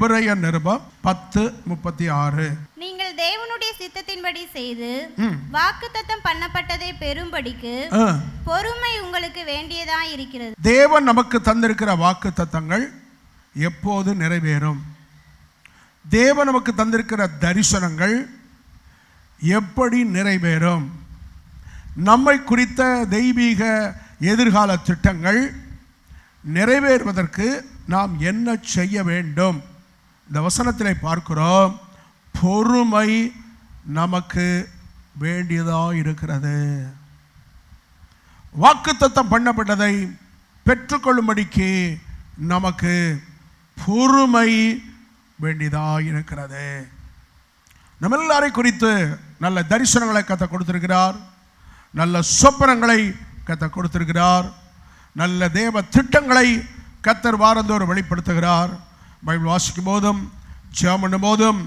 எபிரேயர் நிருபம் 10:36. நீங்கள் தேவனுடைய சித்தத்தின்படி செய்து வாக்குத்தத்தம் பண்ணப்பட்டதை பெறும்படிக்கு பொறுமை உங்களுக்கு வேண்டியதா இருக்கிறது. தேவன் நமக்கு தந்திருக்கிற வாக்குத்தத்தங்கள் எப்போது நிறைவேறும்? தேவன் நமக்கு தந்திருக்கிற தரிசனங்கள் எப்படி நிறைவேறும்? நம்மை குறித்த தெய்வீக எதிர்கால திட்டங்கள் நிறைவேறுவதற்கு நாம் என்ன செய்ய வேண்டும்? இந்த வசனத்திலே பார்க்கிறோம், பொறுமை நமக்கு வேண்டியதாக இருக்கிறது. வாக்குத்தத்தம் பண்ணப்பட்டதை பெற்றுக்கொள்ளும்படிக்கு நமக்கு பொறுமை வேண்டியதாக இருக்கிறது. நம்ம எல்லாரை குறித்து நல்ல தரிசனங்களை கர்த்தர் கொடுத்திருக்கிறார், நல்ல சொப்பனங்களை கர்த்தர் கொடுத்திருக்கிறார், நல்ல தேவ திட்டங்களை கர்த்தர் வாரந்தோறும் வெளிப்படுத்துகிறார். பைபிள் வாசிக்கும் போதும் ஜெபம் பண்ணும் போதும்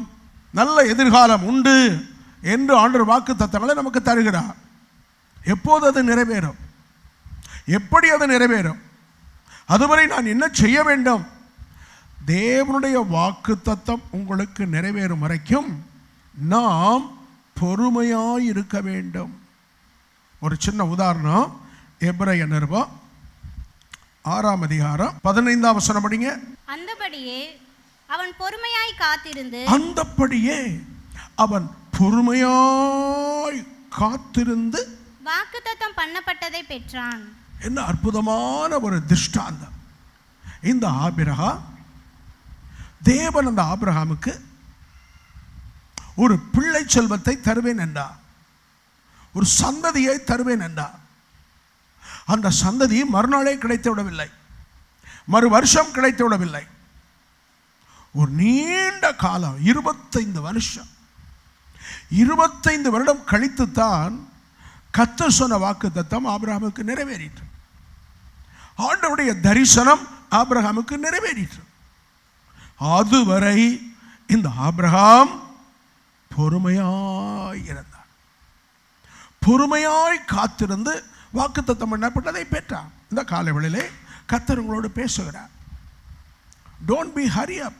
நல்ல எதிர்காலம் உண்டு என்று ஆண்டவர் வாக்குத்தத்தங்களை நமக்கு தருகிறார். எப்போது அது நிறைவேறும்? எப்படி அது நிறைவேறும்? அதுவரை நான் என்ன செய்ய வேண்டும்? தேவனுடைய வாக்குத்தத்தம் உங்களுக்கு நிறைவேறும் வரைக்கும் நாம் பொறுமையாய் இருக்க வேண்டும். ஒரு சின்ன உதாரணம், எபிரேயர் நிருபம் 6:15 படிங்க. அந்தபடியே அவன் பொறுமையாய் காத்திருந்து வாக்குத்தத்தம் பண்ணப்பட்டதை பெற்றான். என்ன அற்புதமான ஒரு திருஷ்டாந்தம்! இந்த ஆபிரகாம், தேவன் அந்த ஆபிரகாமுக்கு ஒரு பிள்ளை செல்வத்தை தருவேன் என்றார், ஒரு சந்ததியை தருவேன் என்றார். அந்த சந்ததி மறுநாளே கிடைத்து விடவில்லை, மறு வருஷம் கிடைத்து விடவில்லை. ஒரு நீண்ட காலம், 25 வருஷம், 25 வருடம் கழித்துத்தான் கர்த்தர் சொன்ன வாக்குத்தத்தம் ஆபிரகாமுக்கு நிறைவேறிற்று. ஆண்டவருடைய தரிசனம் ஆபிரகாமுக்கு நிறைவேறிற்று. அதுவரை இந்த ஆபிரகாம் பொறுமையாய் இருந்தார். பொறுமையாய் காத்திருந்து வாக்குத்தத்தம் பண்ணப்பட்டதை பெற்றார். இந்த காலைவேளையிலே கர்த்தர் உங்களோடு பேசுகிறார். டோன்ட் பி ஹரி அப்.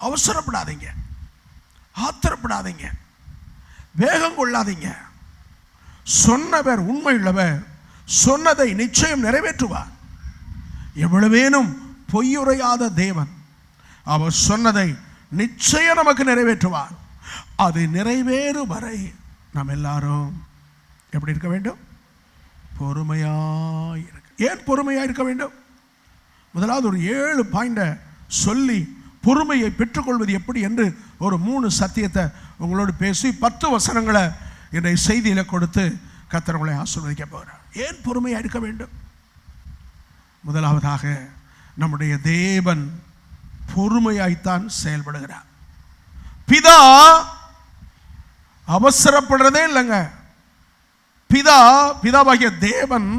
அவசரப்படாதீங்க, ஆத்திரப்படாதீங்க, வேகம் கொள்ளாதீங்க. சொன்னவர் உண்மையுள்ளவர், சொன்னதை நிச்சயம் நிறைவேற்றுவார். எவ்வளவேனும் பொய்யுரையாத தேவன், அவர் சொன்னதை நிச்சயம் நமக்கு நிறைவேற்றுவார். அது நிறைவேறும் வரை நாம் எல்லாரும் எப்படி இருக்க வேண்டும்? பொறுமையாய் இருக்க. ஏன் பொறுமையாய் இருக்க வேண்டும்? முதலாவது ஒரு 7 பாயிண்டை சொல்லி பொறுமையை பெற்றுக்கொள்வது எப்படி என்று ஒரு 3 சத்தியத்தை உங்களோடு பேசி 10 வசனங்களை இன்றைய செய்தியில் கொடுத்து கர்த்தர் உங்களை ஆசீர்வதிக்க போகிறார். ஏன் பொறுமையாக இருக்க வேண்டும்? முதலாவதாக நம்முடைய தேவன் பொறுமையாய்த்தான் செயல்படுகிறார். பிதா அவசரப்படுறதே இல்லைங்க. பிதாவாகிய தேவன்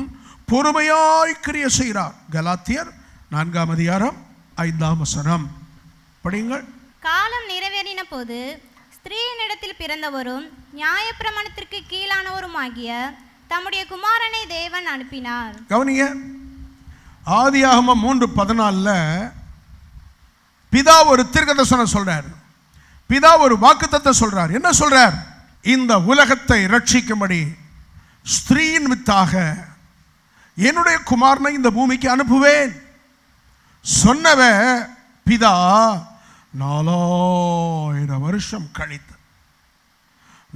பொறுமையாய் கிரியை செய்கிறார். கலாத்தியர் 4:5 படியுங்கள். காலம் நிறைவேறின போது ஸ்திரீயினிடத்தில் பிறந்தவரும் நியாயப்பிரமாணத்திற்கு கீழானவருமாகிய தம்முடைய குமாரனை தேவன் அனுப்பினார். கவனிங்க, ஆதியாகமம் 3:14 பிதா ஒரு தீர்க்கதரிசனம் சொல்றார். பிதா ஒரு வாக்குத்தத்தம் சொல்றார். என்ன சொல்றார்? இந்த உலகத்தை ரட்சிக்கும்படி ஸ்திரீயின் வித்தாக என்னுடைய குமாரனை இந்த பூமிக்கு அனுப்புவேன். சொன்னவ பிதா 4000 வருஷம் கழித்து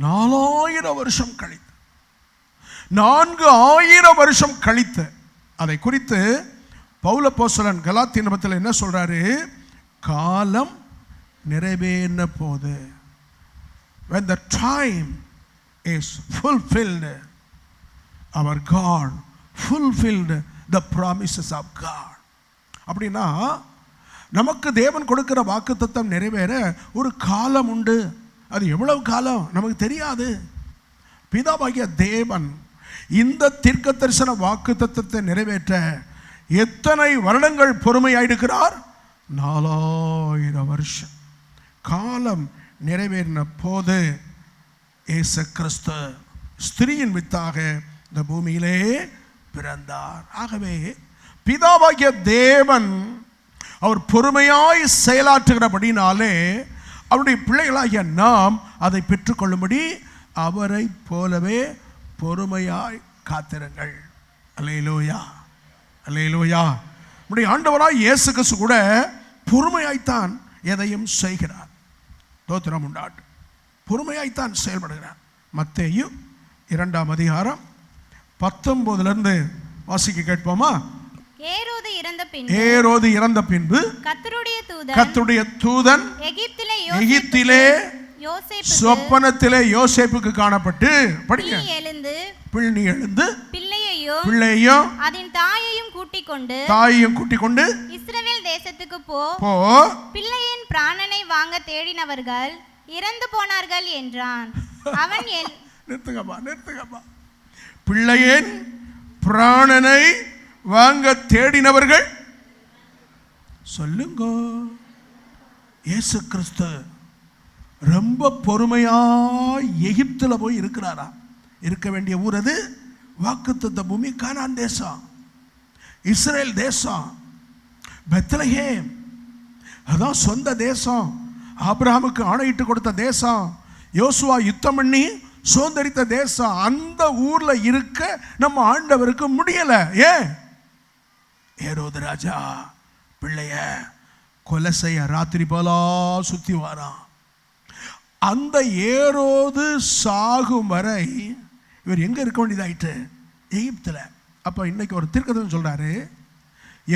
4000 வருஷம் கழித்து 4000 வருஷம் கழித்து அதை குறித்து பவுல் அப்போஸ்தலன் கலாத்திய நிருபத்தில் என்ன சொல்றாரு? காலம் நிறைவேறின போது, when the time is fulfilled, our God fulfilled the promises of God. அப்படின்னா நமக்கு தேவன் கொடுக்கிற வாக்குத்தத்தம் நிறைவேற ஒரு காலம் உண்டு. அது எவ்வளவு காலம் நமக்கு தெரியாது. பிதாவாகிய தேவன் இந்த தீர்க்கதரிசன வாக்குத்தத்தத்தை நிறைவேற்ற எத்தனை வருடங்கள் பொறுமையாயிருக்கிறார்? 4000 வருஷம். காலம் நிறைவேறின போது இயேசு கிறிஸ்து ஸ்திரீயின் வித்தாக இந்த பூமியிலே பிறந்தார். ஆகவே பிதாவாகிய தேவன் அவர் பொறுமையாய் செயலாற்றுகிறபடினாலே அவருடைய பிள்ளைகளாகிய நாம் அதை பெற்றுக்கொள்ளும்படி அவரை போலவே பொறுமையாய் காத்திருங்கள். அல்லேலூயா, அல்லேலூயா. நம்முடைய ஆண்டவராய் இயேசு கிறிஸ்து கூட பொறுமையாய்த்தான் எதையும் செய்கிறார். தோத்திரம் உண்டாட்டு. பொறுமையாய்த்தான் செயல்படுகிறார். மத்தேயு 2ஆம் அதிகாரம் 19 வாசிக்க கேட்போமா? ஏரோது இறந்த பின்பு கர்த்தருடைய தூதன் எகிப்திலே சொப்பனத்திலே யோசேப்புக்கு காணப்பட்டு, படிங்க, பிள்ளை எழுந்து பிள்ளையையும் அதன் தாயையும் கூட்டிக் கொண்டு இஸ்ரவேல் தேசத்துக்கு போ, பிள்ளையின் பிராணனை வாங்க தேடினவர்கள் இறந்து போனார்கள் என்றான். அவன் நிறுத்துங்கப்பா. பிள்ளையின் பிராணனை வாங்க தேடினவர்கள், சொல்லுங்க. இயேசு கிறிஸ்து ரொம்ப பொறுமையா எகிப்துல போய் இருக்கிறாரா? இருக்க வேண்டிய ஊர் அது வாக்குத்தத்த பூமி, கானான் தேசம், இஸ்ரேல் தேசம், பெத்லகேம், அதான் சொந்த தேசம். ஆபிரகாமுக்கு ஆணையிட்டு கொடுத்த தேசம், யோசுவா யுத்தம் பண்ணி சுதந்திரித்த தேசம். அந்த ஊர்ல இருக்க நம்ம ஆண்டவருக்கு முடியல. ஏன்? ஏரோது ராஜா பிள்ளைய கொலை செய்ய ராத்திரி போலா சுத்தி வாரான். அந்த ஏரோது சாகும் வரை இவர் எங்க இருக்க வேண்டியதாயிட்டு? எகிப்துல. அப்ப இன்னைக்கு ஒரு தீர்க்கதரிசனம் சொல்றாரு.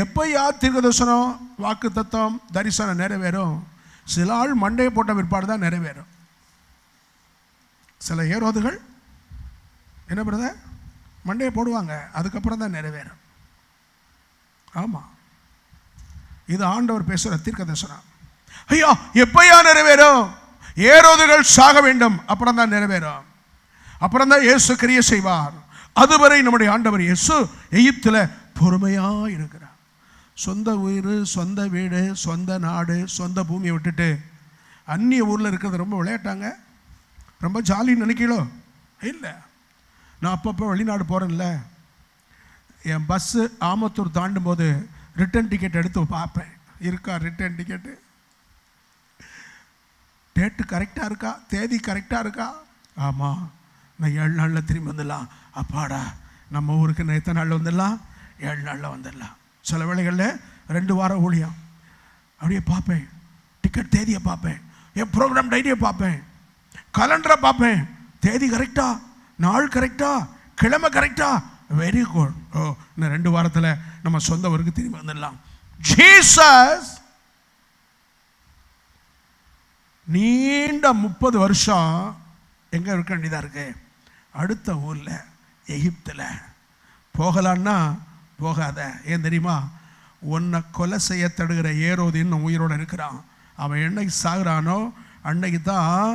எப்பயா தீர்க்கதரிசனம், வாக்கு தத்துவம், தரிசனம் நிறைவேறும்? சில ஆள் மண்டையை போட்ட பிற்பாடு தான் நிறைவேறும். சில ஏரோதுகள் என்ன பிரதர் மண்டையை போடுவாங்க, அதுக்கப்புறம் தான் நிறைவேறும். ஆமா, இது ஆண்டவர் பேசுகிற தீர்க்கதரிசனம். ஐயா எப்பயா நிறைவேறும்? ஏரோதுகள் சாக வேண்டும், அப்புறம் தான் நிறைவேறும். அப்புறம் தான் இயேசு கிரியை செய்வார். அதுவரை நம்முடைய ஆண்டவர் இயேசு எகிப்தில் பொறுமையா இருக்கிறார். சொந்த ஊர், சொந்த வீடு, சொந்த நாடு, சொந்த பூமியை விட்டுட்டு அந்நிய ஊரில் இருக்கிறது ரொம்ப விளையாட்டாங்க, ரொம்ப ஜாலின்னு நினைக்கலோ? இல்லை. நான் அப்பப்போ வெளிநாடு போகிறேன்ல, என் பஸ்ஸு ஆமத்தூர் தாண்டும் போது ரிட்டன் டிக்கெட் எடுத்து பார்ப்பேன். இருக்கா ரிட்டன் டிக்கெட்டு? டேட்டு கரெக்டாக இருக்கா? தேதி கரெக்டாக இருக்கா? ஆமாம், நான் 7 நாளில் திரும்பி வந்துடலாம். அப்பாடா, நம்ம ஊருக்கு நான் எத்தனை நாளில் வந்துடலாம்? 7 நாளில் வந்துடலாம். சில வேளைகளில் 2 வாரம் ஊழியம். அப்படியே பார்ப்பேன், டிக்கெட் தேதியை பார்ப்பேன், என் ப்ரோக்ராம் டைரியை பார்ப்பேன், கலண்டரை பார்ப்பேன். தேதி கரெக்டா, நாள் கரெக்டா, கிழமை கரெக்டா? Very good. ஓ, இன்னும் 2 வாரத்தில் நம்ம சொந்த ஊருக்கு திரும்பி வந்துடலாம். ஜீசஸ் நீண்ட 30 வருஷம் எங்கே இருக்க வேண்டியதாக இருக்கு? அடுத்த ஊரில் எகிப்தில். போகலான்னா போகாத. ஏன் தெரியுமா? உன்னை கொலை செய்ய தடுகிற ஏரோது இன்னும் உயிரோடு இருக்கிறான். அவன் என்னைக்கு சாகுறானோ அன்னைக்கு தான்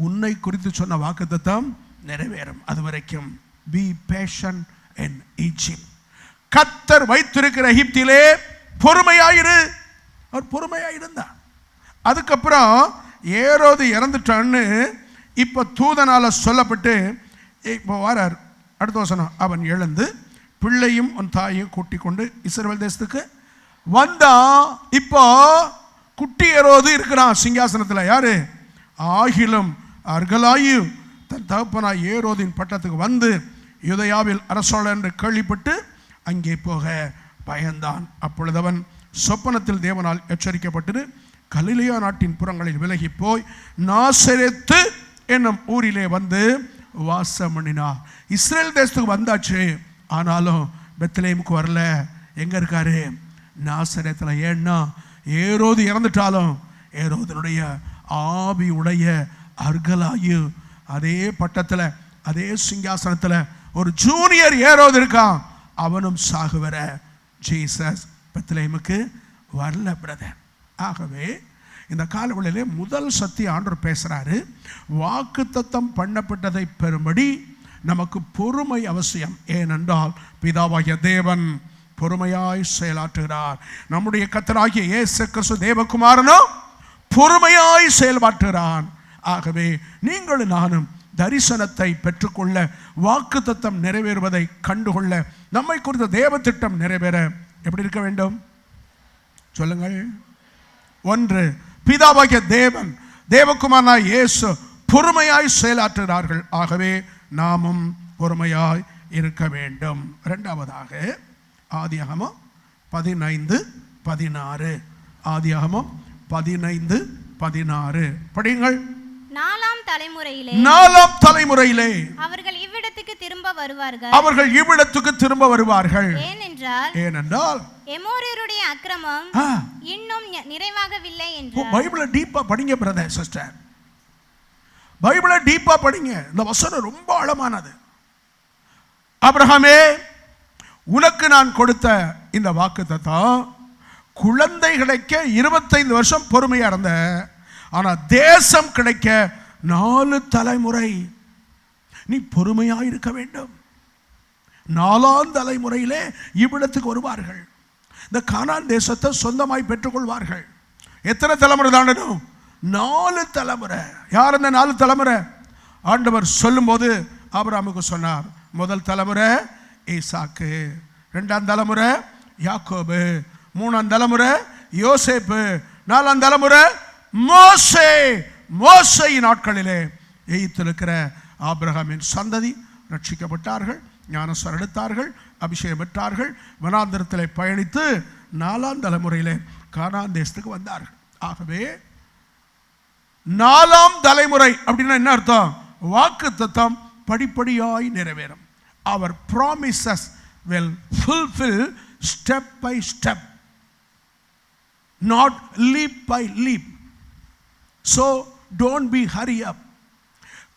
உன்னை குறித்து சொன்ன வாக்குத்தத்தம் நிறைவேறும். அது வரைக்கும் பி பேஷன் இன் ஈஜிப்ட். கர்த்தர் வைத்திருக்கிற எகிப்திலே பொறுமையாயிரு. அவர் பொறுமையாயிருந்தார். அதுக்கப்புறம் ஏரோது இறந்துட்டான்னு இப்போ தூதனால சொல்லப்பட்டு இப்போ வாரார். அடுத்த வசனம், அவன் எழுந்து பிள்ளையும் உன் தாயையும் கூட்டிக் கொண்டு இஸ்ரவேல் தேசத்துக்கு வந்தான். இப்போ குட்டி ஏரோது இருக்கிறான் சிங்காசனத்தில். யாரு? ஆகிலும் அர்கலாயு தன் தகப்பனாய் ஏரோதின் பட்டத்துக்கு வந்து யூதேயாவில் அரசாளர் என்று கேள்விப்பட்டு அங்கே போக பயந்தான். அப்பொழுது அவன் சொப்பனத்தில் தேவனால் எச்சரிக்கப்பட்டு கலிலேயா நாட்டின் புறங்களில் விலகி போய் நாசரேத்து என்னும் ஊரிலே வந்து வாசம் பண்ணினார். இஸ்ரேல் தேசத்துக்கு வந்தாச்சு, ஆனாலும் பெத்லெஹேமுக்கு வரல. எங்கே இருக்காரு? நாசரேத்தில். ஏன்னா ஏரோது இறந்துட்டாலும் ஏரோதனுடைய ஆவி உடைய அர்கலாயு அதே பட்டத்தில், அதே சிங்காசனத்தில் ஒரு ஜூனியர் ஏரோது இருக்கான். அவனும் சாகுவர. ஜீசஸ் பெத்லெஹேமுக்கு வரல பிரதர். ஆகவே இந்த காலவெளியிலே முதல் சத்திய ஆண்டவர் பேசுகிறாரு. வாக்குத்தத்தம் பண்ணப்பட்டதை பெறும்படி நமக்கு பொறுமை அவசியம். ஏனென்றால் பிதாவாகிய தேவன் பொறுமையாய் செயலாற்றுகிறார். நம்முடைய கர்த்தராகிய இயேசு கிறிஸ்து தேவகுமாரனோ பொறுமையாய் செயல்பாற்றுகிறான். ஆகவே நீங்களும் நானும் தரிசனத்தை பெற்றுக்கொள்ள, வாக்குத்தத்தம் நிறைவேறுவதை கண்டுகொள்ள, நம்மை குறித்த தேவ திட்டம் நிறைவேற எப்படி இருக்க வேண்டும்? சொல்லுங்கள். ஒன்று, பிதாவாகிய தேவன் தேவகுமாரனாய் இயேசு பொறுமையாய் செயலாற்றுகிறார்கள். ஆகவே நாமும் பொறுமையாய் இருக்க வேண்டும். இரண்டாவதாக ஆதியாகமம் 15:16. ஆதியாகமம் 15:16 படியுங்கள். நாலாம் தலைமுறையிலே அவர்கள் இவ்விடத்துக்கு திரும்ப வருவார்கள். ஏனென்றால் எமோரியருடைய அக்கிரமம் இன்னும் நிறைவாகவில்லை என்றார். பைபிளை டீப்பா படிங்க பிரதர் சிஸ்டர், பைபிளை டீப்பா படிங்க. இந்த வசனம் ரொம்ப ஆழமானது. ஆபிரகாமே, உனக்கு நான் கொடுத்த இந்த வாக்குத்தத்தம் குழந்தை கிடைக்க 25 வருஷம் பொறுமையா இருந்த, ஆனா தேசம் கிடைக்க 4 தலைமுறை நீ பொறுமையா இருக்க வேண்டும். 4ஆம் தலைமுறையிலே இவ்விடத்துக்கு வருவார்கள். இந்த கானான் தேசத்தை சொந்தமாய் பெற்றுக்கொள்வார்கள். எத்தனை தலைமுறை தாண்டணும்? 4 தலைமுறை. யார் அந்த 4 தலைமுறை? ஆண்டவர் சொல்லும் போது ஆபிரகாமுக்கு சொன்னார், முதல் தலைமுறை ஈசாக்கு, 2ஆம் தலைமுறை யாக்கோபு, 3ஆம் தலைமுறை யோசேப்பு, 4ஆம் தலைமுறை மோசே. மோசேயின் நாட்களிலே எகிப்தில் இருக்கிற ஆபிரகாமின் சந்ததி ரட்சிக்கப்பட்டார்கள், ஞானஸ்நானம் எடுத்தார்கள், அபிஷேகம் பெற்றார்கள், வனாந்திரத்தில் பயணித்து 4ஆம் தலைமுறையிலே கானான் தேசத்துக்கு வந்தார்கள். ஆகவே 4ஆம் தலைமுறை அப்படின்னா என்ன அர்த்தம்? வாக்குத்தத்தம் படிப்படியாய் நிறைவேறும். Our promises will fulfill step by step, not leap by leap. So don't be hurry up.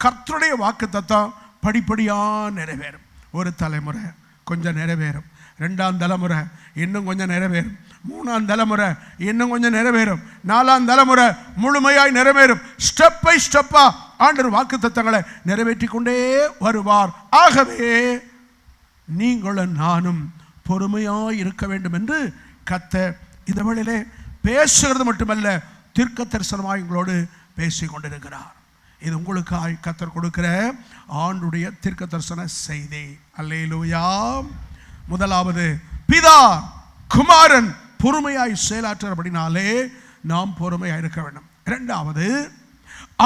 கர்த்தருடைய வாக்குத்தத்தம் படிப்படியா நிறைவேறும். ஒரு தலைமுறை கொஞ்சம் நிறைவேறும், 2ஆம் தலைமுறை இன்னும் கொஞ்சம் நிறைவேறும், 3ஆம் தலைமுறை இன்னும் கொஞ்சம் நிறைவேறும், 4ஆம் தலைமுறை முழுமையாய் நிறைவேறும். ஸ்டெப் பை ஸ்டெப்பா ஆண்டவர் வாக்குத்தத்தங்களை நிறைவேற்றி கொண்டே வருவார். ஆகவே நீங்களும் நானும் பொறுமையாய் இருக்க வேண்டும் என்று கர்த்தர் இந்த வேளையிலே பேசுகிறது மட்டுமல்ல, தீர்க்க தரிசனமாய் உங்களோடு பேசிக் கொண்டிருக்கிறார். இது உங்களுக்காய் கர்த்தர் கொடுக்கிற ஆண்டுடைய தீர்க்க தரிசன செய்தி. அல்லேலூயா. முதலாவது, பிதா குமாரன் பொறுமையாய் செயலாற்றபடினாலே நாம் பொறுமையாய் இருக்க வேண்டும். இரண்டாவது,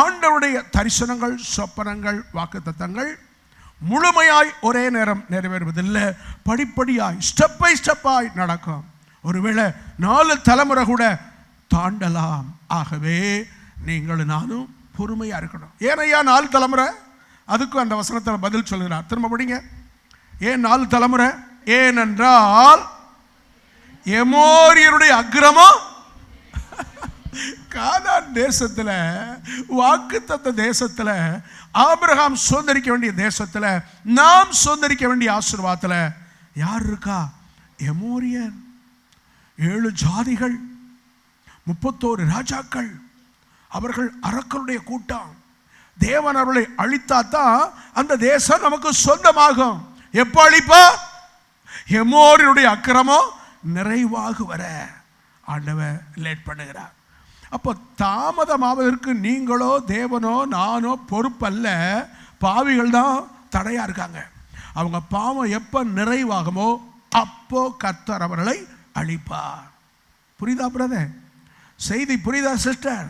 ஆண்டவருடைய தரிசனங்கள், சொப்பனங்கள், வாக்குத்தத்தங்கள் முழுமையாய் ஒரே நேரம் நிறைவேறுவதில்லை, படிப்படியாய் ஸ்டெப் பை ஸ்டெப்பாய் நடக்கும். ஒருவேளை 4 தலைமுறை கூட தாண்டலாம். ஆகவே நீங்கள் நானும் பொறுமையா இருக்கணும். ஏனையா 4 தலைமுறை? அதுக்கும் அந்த வசனத்தில் பதில் சொல்கிறார். திரும்ப படிங்க. ஏன் 4 தலைமுறை? ஏனென்றால் எமோரியருடைய அக்கிரமம் கானான் தேசத்துல, வாக்குத்தத்த தேசத்துல, ஆபிரகாம் சுதந்திரிக்க வேண்டிய தேசத்துல, நாம் சுதந்திரிக்க வேண்டிய ஆசீர்வாதத்துல யார் இருக்கா? எமோரியன். 7 ஜாதிகள், 31 ராஜாக்கள், அவர்கள் அரக்கருடைய கூட்டம். தேவன் அவர்களை அழித்தாதான் அந்த தேசம் நமக்கு சொந்தமாகும். எப்போ அழிப்பா? எமோரியருடைய அக்கிரமம் நிறைவாக வர ஆண்டவர் லேட் பண்ணுகிறார். அப்போ தாமதமாவதற்கு நீங்களோ தேவனோ நானோ பொறுப்பல்ல, பாவிகள் தான் தடையா இருக்காங்க. அவங்க பாவம் எப்போ நிறைவாகுமோ அப்போ கர்த்தர் அவர்களை அழிப்பார். புரியுதா பிரதர்? செய்தி புரியுதா சிஸ்டர்?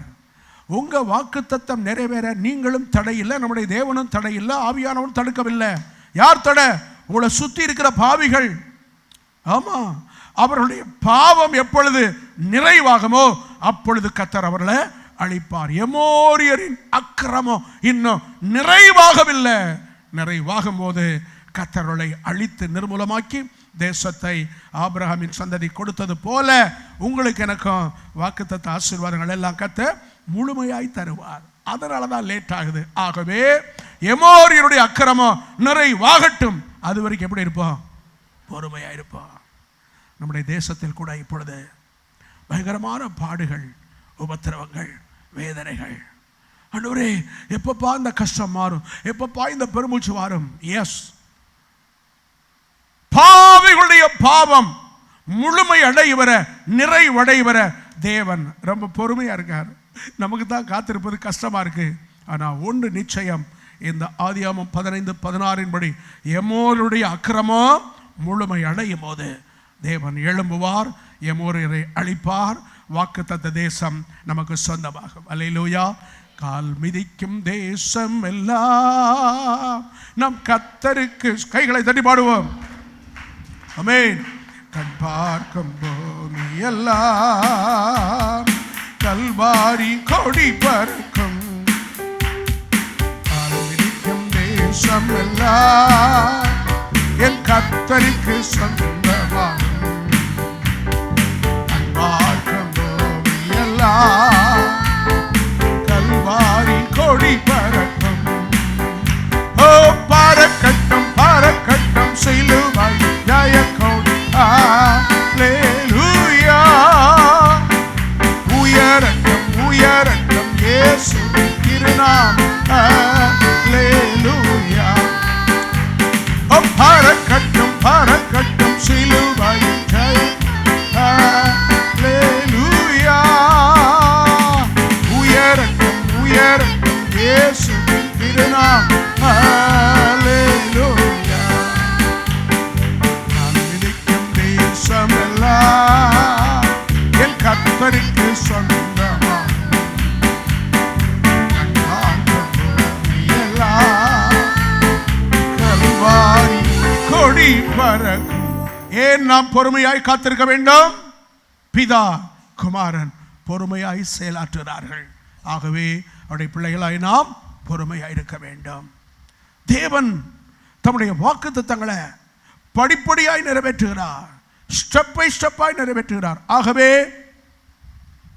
உங்க வாக்குத்தத்தம் நிறைவேற நீங்களும் தடையில்லை, நம்முடைய தேவனும் தடையில்லை, ஆவியானவரும் தடுக்கவில்லை. யார் தடை? உங்களை சுற்றி இருக்கிற பாவிகள். ஆமா, அவர்களுடைய பாவம் எப்பொழுது நிறைவாகுமோ அப்பொழுது கர்த்தர் அவர்களை அழிப்பார். எமோரியரின் அக்கிரமம் இன்னும் நிறைவாகவில்லை. நிறைவாகும் போது கர்த்தர்களை அழித்து நிர்மூலமாக்கி தேசத்தை ஆபிரகாமின் சந்ததி கொடுத்தது போல உங்களுக்கு எனக்கும் வாக்குத்தத்த ஆசீர்வாதங்கள் எல்லாம் கர்த்தர் முழுமையாய் தருவார். அதனால தான் லேட் ஆகுது. ஆகவே எமோரியருடைய அக்கிரமம் நிறைவாகட்டும். அது வரைக்கும் எப்படி இருப்போம்? பொறுமையா இருப்போம். நம்முடைய தேசத்தில் கூட இப்பொழுது பயங்கரமான பாடுகள், உபத்திரவங்கள், வேதனைகள். ஆண்டவரே, எப்பப்பா இந்த கஷ்டம் மாறும், எப்பப்பா இந்த பெருமூச்சு மாறும்? எஸ், பாவிகளுடைய பாவம் முழுமை அடைவர, நிறைவடைவர தேவன் ரொம்ப பொறுமையா இருக்கார். நமக்கு தான் காத்திருப்பது கஷ்டமா இருக்கு. ஆனா ஒன்று நிச்சயம், இந்த ஆதியாகமம் 15:16 படி எமோருடைய அக்கிரமம் முழுமை அடையும் போது தேவன் எழும்புவார், எமோரியரை அழிப்பார், வாக்குத்தத்த தேசம் நமக்கு சொந்தமாகும். அல்லேலூயா. கால் மிதிக்கும் தேசம் எல்லாம் நம் கர்த்தருக்கு. கைகளை தட்டி பாடுவோம். ஆமென். கண் பார்க்கும் பூமி எல்லாம் கல்வாரி கொடி பறக்கும். கால் மிதிக்கும் தேசம் எல்லாம் என் கர்த்தருக்கு சொந்தமாகும். கண் பார்க்கும் பூமி எல்லாம் கல்வாரி கொடி பறக்கும். ஓ பறக்கட்டும் பறக்கட்டும் சிலுவை ஜெய கொடி. அல்லேலூயா. உயரட்டும் உயரட்டும் இயேசுவின் திருநாமம். அல்லேலூயா. ஓ பறக்கட்டும் பறக்கட்டும் சிலுவை ஜெய. அல்லேலூயா. உயரட்டும் உயரட்டும் இயேசுவின் திருநாமம். அல்லேலூயா. நான் மிதிக்கும் தேசமெல்லாம் என் கர்த்தருக்கு சொந்தமாகும். நான் பார்க்கும் பூமியெல்லாம் கல்வாரி கொடி பறக்கும். ஏன் நாம் பொறுமையாய் காத்திருக்க வேண்டும்? பிதா குமாரன் பொறுமையாய் செயலாற்றுகிறார்கள். ஆகவே அவருடைய பிள்ளைகளாய் நாம் பொறுமையாய் இருக்க வேண்டும். தேவன் தம்முடைய வாக்குத்தத்தங்களை படிப்படியாய் நிறைவேற்றுகிறார், ஸ்டெப் பை ஸ்டெப்பாய் நிறைவேற்றுகிறார். ஆகவே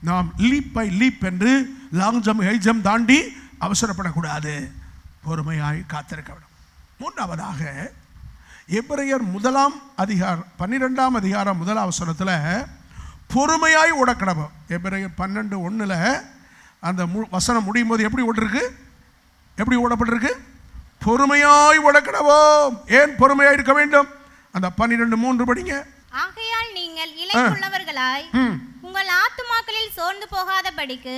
நாம் லீப் பை லீப் என்று லாங் ஜம்ப் ஹை ஜம்ப் தாண்டி அவசரப்படக்கூடாது, பொறுமையாய் காத்திருக்க வேண்டும். மூன்றாவதாக எபிரேயர் 12ஆம் அதிகாரம் 1ஆம் வசனத்தில் பொறுமையாய் ஓடக்கடவோம். எபிரேயர் 12:1 அந்த வசனம் முடியும் போது எப்படி ஓடிருக்கு? எப்படி ஓடப்பட்டிருக்கு? பொறுமையாய் ஓடக்கடவோம். ஏன் பொறுமையாய் இருக்க வேண்டும்? அந்த 12:3 படிங்க. ஆகையால் நீங்கள் இளைப்புள்ளவர்களாய் உங்கள் ஆத்துமாக்களில் சோர்ந்து போகாதபடிக்கு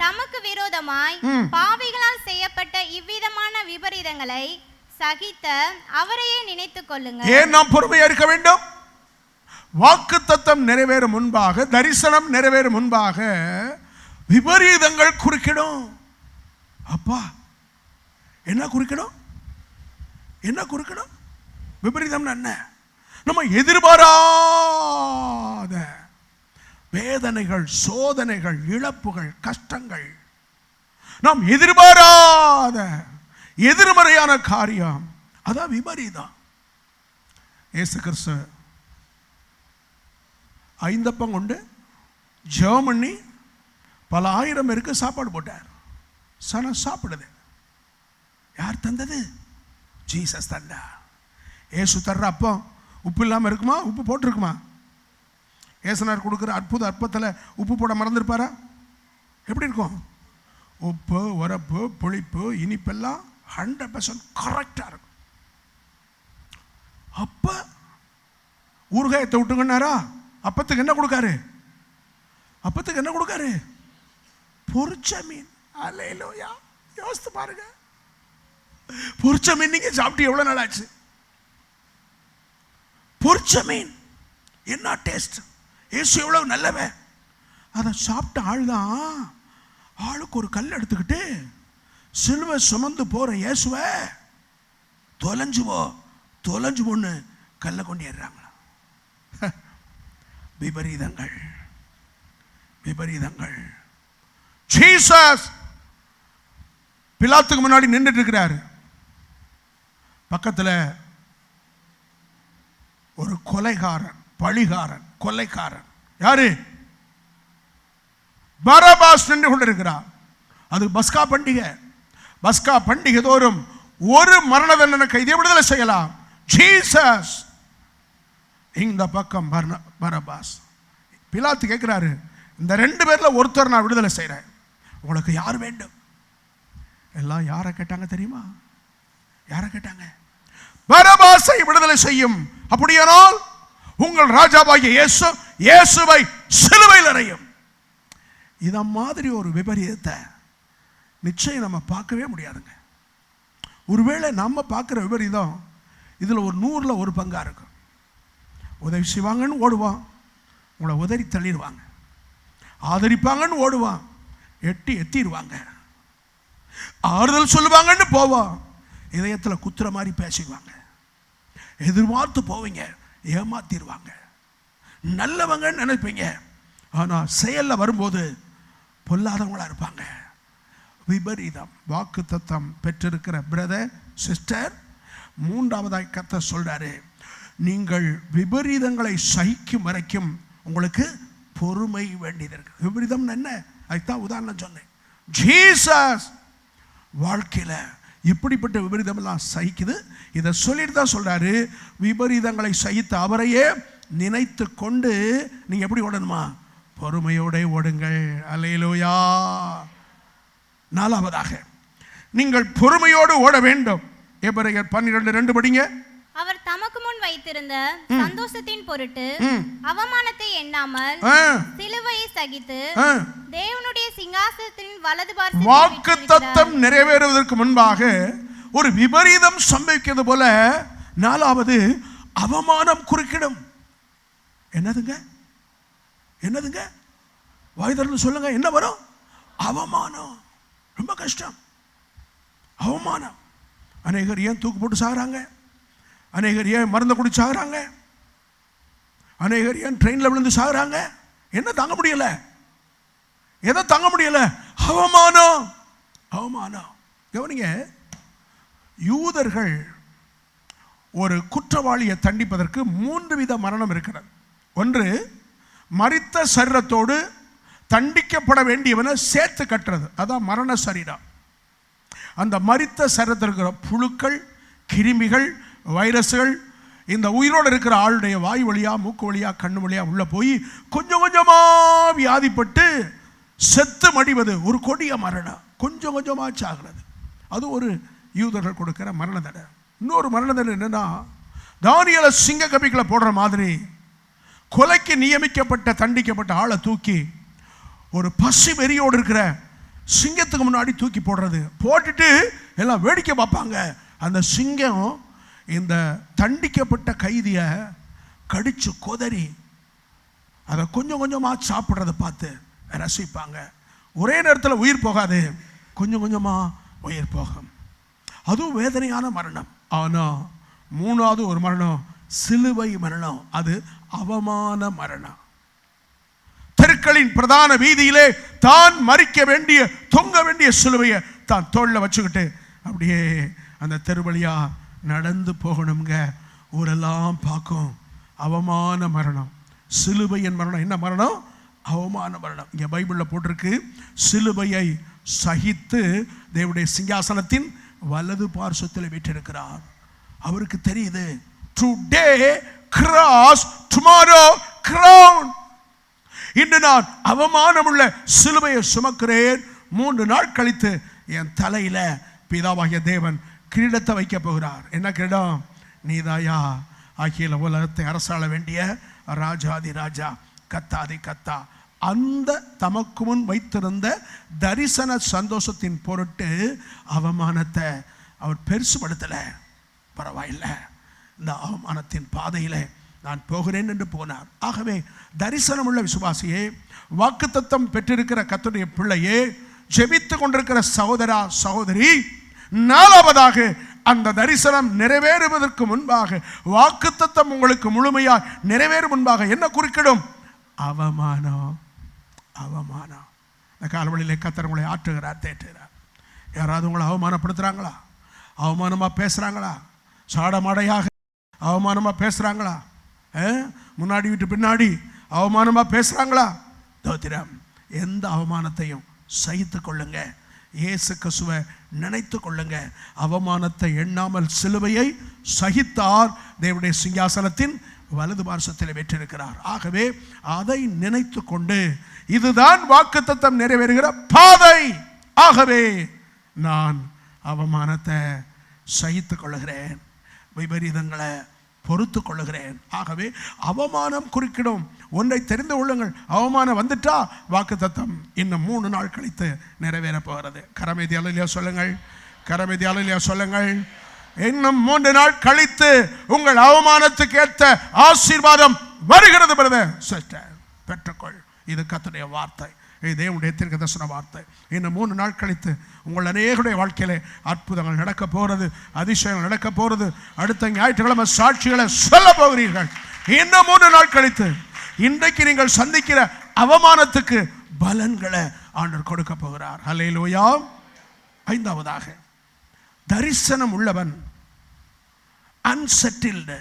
தமக்கு விரோதமாய் பாவிகளால் செய்யப்பட்ட இவ்விதமான விபரீதங்களை சகித்த அவரையே நினைத்துக் கொள்ளுங்கள். ஏன் நாம் பொறுமையா இருக்க வேண்டும்? வாக்குத்தத்தம் நிறைவேறும் முன்பாக, தரிசனம் நிறைவேறும் முன்பாக விபரீதங்கள் குறுக்கிடும். அப்பா என்ன குறுக்கிடும்? என்ன குறுக்கிடும்? விபரீதம் என்ன? நம்ம எதிர்பாராத வேதனைகள், சோதனைகள், இழப்புகள், கஷ்டங்கள், நாம் எதிர்பாராத எதிர்மறையான காரியம், அதான் விபரீதம். இயேசு கிறிஸ்து 5 அப்பம் கொண்டு ஜெபம் பண்ணி பல ஆயிரம் பேருக்கு சாப்பாடு போட்டார். சனம் சாப்பிடுது. யார் தந்தது? ஜீசஸ் தந்தா. ஏசு தர்ற அப்பம் உப்பு இல்லாமல் இருக்குமா? உப்பு போட்டிருக்குமா? ஏசுனார் கொடுக்குற அற்பத்தில் உப்பு போட மறந்துருப்பாரா? எப்படி இருக்கும்? உப்பு, உரப்பு, புளிப்பு, இனிப்பெல்லாம் 100% கரெக்டாக இருக்கும். அப்ப ஊறுகாயத்தை விட்டுங்கன்னாரா? அப்பத்துக்கு என்ன கொடுக்காரு? அப்பத்துக்கு என்ன கொடுக்காரு? பொரிச்ச மீன். அல்லேலூயா. யோசித்து பாருங்க, பொரிச்ச மீன் நீங்க சாப்பிட்டு எவ்வளவு நாள் ஆச்சு? பொரிச்ச மீன் என்ன டேஸ்ட்! இயேசு எவ்வளவு நல்லவன்! அதை சாப்பிட்ட ஆள் தான் ஆளுக்கு ஒரு கல் எடுத்துக்கிட்டு சிலுவை சுமந்து போற இயேசுவை தொலைஞ்சு பொண்ணு கல்லை கொண்டு ஏறுறாங்களா? விபரீதங்கள், விபரீதங்கள். ஜீசஸ் பிலாத்துக்கு முன்னாடி நின்றுட்டு இருக்கிறாரு. பக்கத்தில் ஒரு கொலைகாரன், பழிகாரன், கொலைக்காரன். யாரு? பரபாஸ் நின்று கொண்டிருக்கிறார். அது பஸ்கா பண்டிகை. பஸ்கா பண்டிகை தோறும் ஒரு மரண தண்டனை கைதியை விடுதலை செய்யலாம். ஜீசஸ் இந்த பக்கம் பரபாஸ். பிலாத்து கேட்கிறாரு, இந்த 2 பேர்ல ஒருத்தர் நான் விடுதலை செய்கிறேன், உங்களுக்கு யார் வேண்டும்? எல்லாம் யாரை கேட்டாங்க தெரியுமா? யாரை கேட்டாங்க? பரபாசை விடுதலை செய்யும். அப்படியானால் உங்கள் ராஜாவாகிய இயேசுவை சிலுவையில் அறையும். இத மாதிரி ஒரு விபரீதத்தை நிச்சயம் நம்ம பார்க்கவே முடியாதுங்க. ஒருவேளை நம்ம பார்க்குற விபரீதம் இதில் ஒரு 100ல் ஒரு பங்கா இருக்கும். உதவி செய்வாங்கன்னு ஓடுவான், உங்களை உதறி தள்ளிடுவாங்க. ஆதரிப்பாங்கன்னு ஓடுவான், எத்திடுவாங்க. ஆறுதல் சொல்லுவாங்கன்னு போவான், இதயத்தில் குத்துற மாதிரி பேசிடுவாங்க. எதிர்பார்த்து போவீங்க, ஏமாத்திடுவாங்க. நல்லவங்கன்னு நினைப்பீங்க, ஆனால் செயலில் வரும்போது பொல்லாதவங்களா இருப்பாங்க. விபரீதம். வாக்கு தத்தம் பெற்றிருக்கிற பிரதர் சிஸ்டர், மூன்றாவதாய் கர்த்தர் சொல்றாரு, நீங்கள் விபரீதங்களை சகிக்கும் வரைக்கும் உங்களுக்கு பொறுமை வேண்டியது இருக்கு. விபரீதம் என்ன? அதுதான் உதாரணம் சொன்னேன். ஜீசஸ் வாழ்க்கையில் எப்படிப்பட்ட விபரீதம் எல்லாம் சகிக்குது, இதை சொல்லிட்டு தான் சொல்றாரு, விபரீதங்களை சகித்த அவரையே நினைத்து கொண்டு நீங்க எப்படி ஓடணுமா? பொறுமையோட ஓடுங்கள். அல்லேலூயா. நாலாவதாக நீங்கள் பொறுமையோடு ஓட வேண்டும். எபிரேயர் 12:2 படிங்க. அவர் தமக்கு முன் வைத்திருந்த சந்தோஷத்தின் பொருட்டு அவமானத்தை எண்ணாமல் சிலுவையை சகித்து தேவனுடைய சிங்காசனத்தின் வலது பார்சத்தில் வாக்குத்தத்தம் நிறைவேறுவதற்கு முன்பாக ஒரு விபரீதம் சம்பவிக்கிறது போல நாலாவது அவமானம் குறுக்கிடும். என்னதுங்க? என்னதுங்க? வாய் திறந்து சொல்லுங்க. என்ன வரும்? அவமானம். ரொம்ப கஷ்டம். அவமானம். அநேகர் ஏன் தூக்கு போட்டு சாகுறாங்க? அநேகர் ஏன் மருந்து குடிச்சு சாகுறாங்க? அநேகர் ஏன் ட்ரெயினில் விழுந்து சாகுறாங்க? என்ன தாங்க முடியல? எதை தாங்க முடியல? அவமானம். அவமானம். கவனிங்க, யூதர்கள் ஒரு குற்றவாளியை தண்டிப்பதற்கு 3 வித மரணம் இருக்கிறது. ஒன்று, மரித்த சரீரத்தோடு தண்டிக்கப்பட வேண்டியவனை சேர்த்து கட்டுறது, அதான் மரண சரீரம். அந்த மரித்த சரீரத்தில் இருக்கிற புழுக்கள், கிருமிகள், வைரஸ்கள் இந்த உயிரோடு இருக்கிற ஆளுடைய வாய் வழியா, மூக்கு வழியா, கண்ணு வழியா உள்ள போய் கொஞ்சம் கொஞ்சமா வியாதிப்பட்டு செத்து மடிவது ஒரு கொடிய மரணம். கொஞ்சம் கொஞ்சமா சாகிறது. அது ஒரு யூதர்கள் கொடுக்கிற மரண தண்டனை. இன்னொரு மரண தண்டனை என்னன்னா, தானியேலை சிங்க கபிகளை போடுற மாதிரி கொலைக்கு நியமிக்கப்பட்ட தண்டிக்கப்பட்ட ஆளை தூக்கி ஒரு பசி வெறியோடு இருக்கிற சிங்கத்துக்கு முன்னாடி தூக்கி போடுறது. போட்டுட்டு எல்லாம் வேடிக்கை பார்ப்பாங்க. அந்த சிங்கம் இந்த தண்டிக்கப்பட்ட கைதியை கடிச்சு கொதறி அதை கொஞ்சம் கொஞ்சமாக சாப்பிட்றதை பார்த்து ரசிப்பாங்க. ஒரே நேரத்தில் உயிர் போகாது, கொஞ்சம் கொஞ்சமாக உயிர் போகும். அதுவும் வேதனையான மரணம். ஆனால் மூணாவது ஒரு மரணம் சிலுவை மரணம். அது அவமான மரணம். தெருக்களின் பிரதான வீதியிலே தான் மறிக்க வேண்டிய, தொங்க வேண்டிய சிலுவையை தான் தோளில் வச்சுக்கிட்டு அப்படியே அந்த தெருவழியா நடந்து போகணுங்க. ஊரெல்லாம் பார்க்கும். அவமான மரணம், சிலுவையின் மரணம். என்ன மரணம்? அவமான மரணம். இங்கே பைபிளில் போட்டிருக்கு, சிலுவையை சகித்து தேவனுடைய சிங்காசனத்தின் வலது பார்சத்தில் வீற்றிருக்கிறார். அவருக்கு தெரியுது, டுடே கிராஸ், டுமாரோ கிரவுன். இன்று நான் அவமானமுள்ள சிலுவையை சுமக்கிறேன், 3 நாள் கழித்து என் தலையில பிதாவாகிய தேவன் கிரீடத்தை வைக்க போகிறார். என்ன கிரீடம்? நீதாயா அகில உலகத்தை அரசாள வேண்டிய ராஜாதி ராஜா, கத்தாதி கத்தா. அந்த தமக்கு முன் வைத்திருந்த தரிசன சந்தோஷத்தின் பொருட்டு அவமானத்தை அவர் பெருசுபடுத்தல. பரவாயில்ல, இந்த அவமானத்தின் பாதையில நான் போகிறேன் என்று போனார். ஆகவே தரிசனமுள்ள விசுவாசியே, வாக்குத்தத்தம் பெற்றிருக்கிற கர்த்தருடைய பிள்ளையே, ஜெபித்து கொண்டிருக்கிற சகோதரா சகோதரி, நாலாவதாக அந்த தரிசனம் நிறைவேறுவதற்கு முன்பாக, வாக்குத்தத்தம் உங்களுக்கு முழுமையாக நிறைவேறும் முன்பாக என்ன குறுக்கிடும்? அவமானம். அவமானம். இந்த காலவழியிலே கர்த்தர் உங்களை ஆற்றுகிறார், தேற்றுகிறார். யாராவது உங்களை அவமானப்படுத்துகிறாங்களா? அவமானமாக பேசுகிறாங்களா? சாடமாடையாக அவமானமாக பேசுகிறாங்களா? முன்னாடி விட்டு பின்னாடி அவமானமாக பேசுகிறாங்களா? தோத்திரம். எந்த அவமானத்தையும் சகித்து கொள்ளுங்க. இயேசு கிறிஸ்துவை நினைத்து கொள்ளுங்க. அவமானத்தை எண்ணாமல் சிலுவையை சகித்தார், தேவனுடைய சிங்காசனத்தின் வலது பார்சத்தில் வெற்றிருக்கிறார். ஆகவே அதை நினைத்து கொண்டு, இதுதான் வாக்குத்தத்தம் நிறைவேறுகிற பாதை. ஆகவே நான் அவமானத்தை சகித்து கொள்ளுகிறேன், விபரீதங்களை பொறுத்து கொள்ளுகிறேன். ஆகவே அவமானம் குறுக்கிடும். ஒன்றை தெரிந்து கொள்ளுங்கள், அவமானம் வந்துட்டா வாக்குத்தத்தம் இன்னும் 3 நாள் கழித்து நிறைவேற போகிறது. கரமேதி அல்லேலூயா சொல்லுங்கள். கரமேதி அல்லேலூயா சொல்லுங்கள். இன்னும் 3 நாள் கழித்து உங்கள் அவமானத்துக்கு ஏற்ற ஆசீர்வாதம் வருகிறது பிரதர் சிஸ்டர், பெற்றுக்கொள். இது கர்த்தருடைய வார்த்தை, இது தேவனுடைய தீர்க்கதரிசன வார்த்தை. இன்னும் 3 நாள் கழித்து உங்கள் அநேகருடைய வாழ்க்கையிலே அற்புதங்கள் நடக்க போகிறது, அதிசயங்கள் நடக்க போகிறது. அடுத்த ஞாயிற்றுக்கிழமை சாட்சிகளை சொல்ல போகிறீர்கள். இன்னும் 3 நாள் கழித்து இன்றைக்கு நீங்கள் சந்திக்கிற அவமானத்துக்கு பலன்களை ஆண்டவர் கொடுக்க போகிறார். ஹல்லேலூயா. 5வதாக, தரிசனம் உள்ளவன் அன்செட்டில்டு,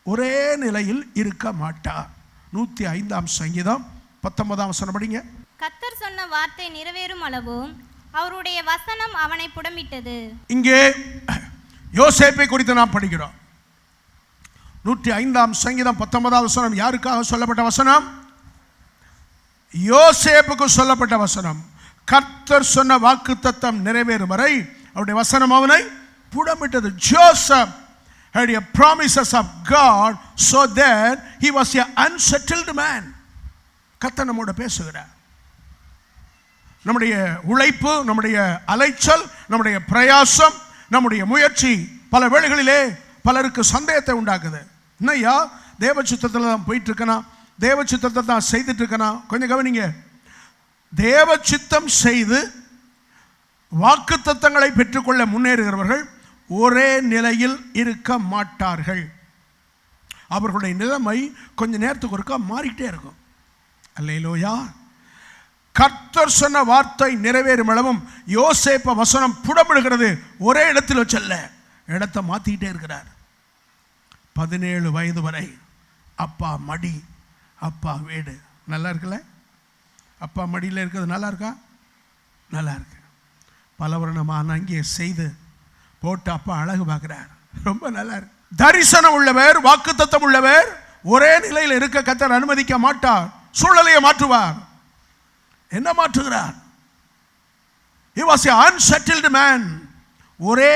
ஒரே நிலையில் இருக்க மாட்டார். 105ஆம் சங்கீதம் 19ஆம் வசனம் படிங்க. கர்த்தர் சொன்ன வார்த்தை நிறைவேறும் அளவும் அவருடைய வசனம் அவனை புடமிட்டது. இங்கே யோசேப்பை குறித்து நாம் படிக்கிறோம். 105ஆம் சங்கீதம் 19ஆம் வசனம் யாருக்காக சொல்லப்பட்ட வசனம்? யோசேப்புக்கு சொல்லப்பட்ட வசனம். கர்த்தர் சொன்ன வாக்குத்தத்தம் நிறைவேறும் வரை அவருடைய வசனம் அவனை புடமிட்டது. Joseph had a promises of God, so that he was a unsettled man. கர்த்தர் நம்மோட பேசுகிறார். நம்முடைய உழைப்பு, நம்முடைய அலைச்சல், நம்முடைய பிரயாசம், நம்முடைய முயற்சி பல வேளைகளிலே பலருக்கு சந்தேகத்தை உண்டாக்குது. என்னையா தேவ சித்தத்தில் தான் போயிட்டு இருக்கனா, தேவ சித்தத்தை தான் செய்துட்டு இருக்கனா? கொஞ்சம் கவனிங்க. தேவ சித்தம் செய்து வாக்குத்தத்தங்களை பெற்றுக்கொள்ள முன்னேறுகிறவர்கள் ஒரே நிலையில் இருக்க மாட்டார்கள். அவர்களுடைய நிலைமை கொஞ்ச நேரத்துக்கு ஒருக்கா மாறிக்கிட்டே இருக்கும். அல்லேலூயா. கர்த்தர் சொன்ன வார்த்தை நிறைவேறும் அளவும் யோசேப்பு வசனம் புடமிடுகிறது. ஒரே இடத்தில் வச்சல்ல, இடத்தை மாற்றிக்கிட்டே இருக்கிறார். 17 வயது வரை அப்பா மடி, அப்பா வீடு. நல்லா இருக்குல்ல? அப்பா மடியில் இருக்கிறது நல்லா இருக்கா? நல்லா இருக்கு. பல வருடமான அங்கே செய்து போட்டு அப்பா அழகு பார்க்கிறார். ரொம்ப நல்லா இருக்கு. தரிசனம் உள்ளவர், வாக்குத்தத்தம் உள்ளவர் ஒரே நிலையில் இருக்க கர்த்தர் அனுமதிக்க மாட்டார். சூழலையை மாற்றுவார். என்ன மாற்றுகிறார்? He was an unsettled man. ஒரே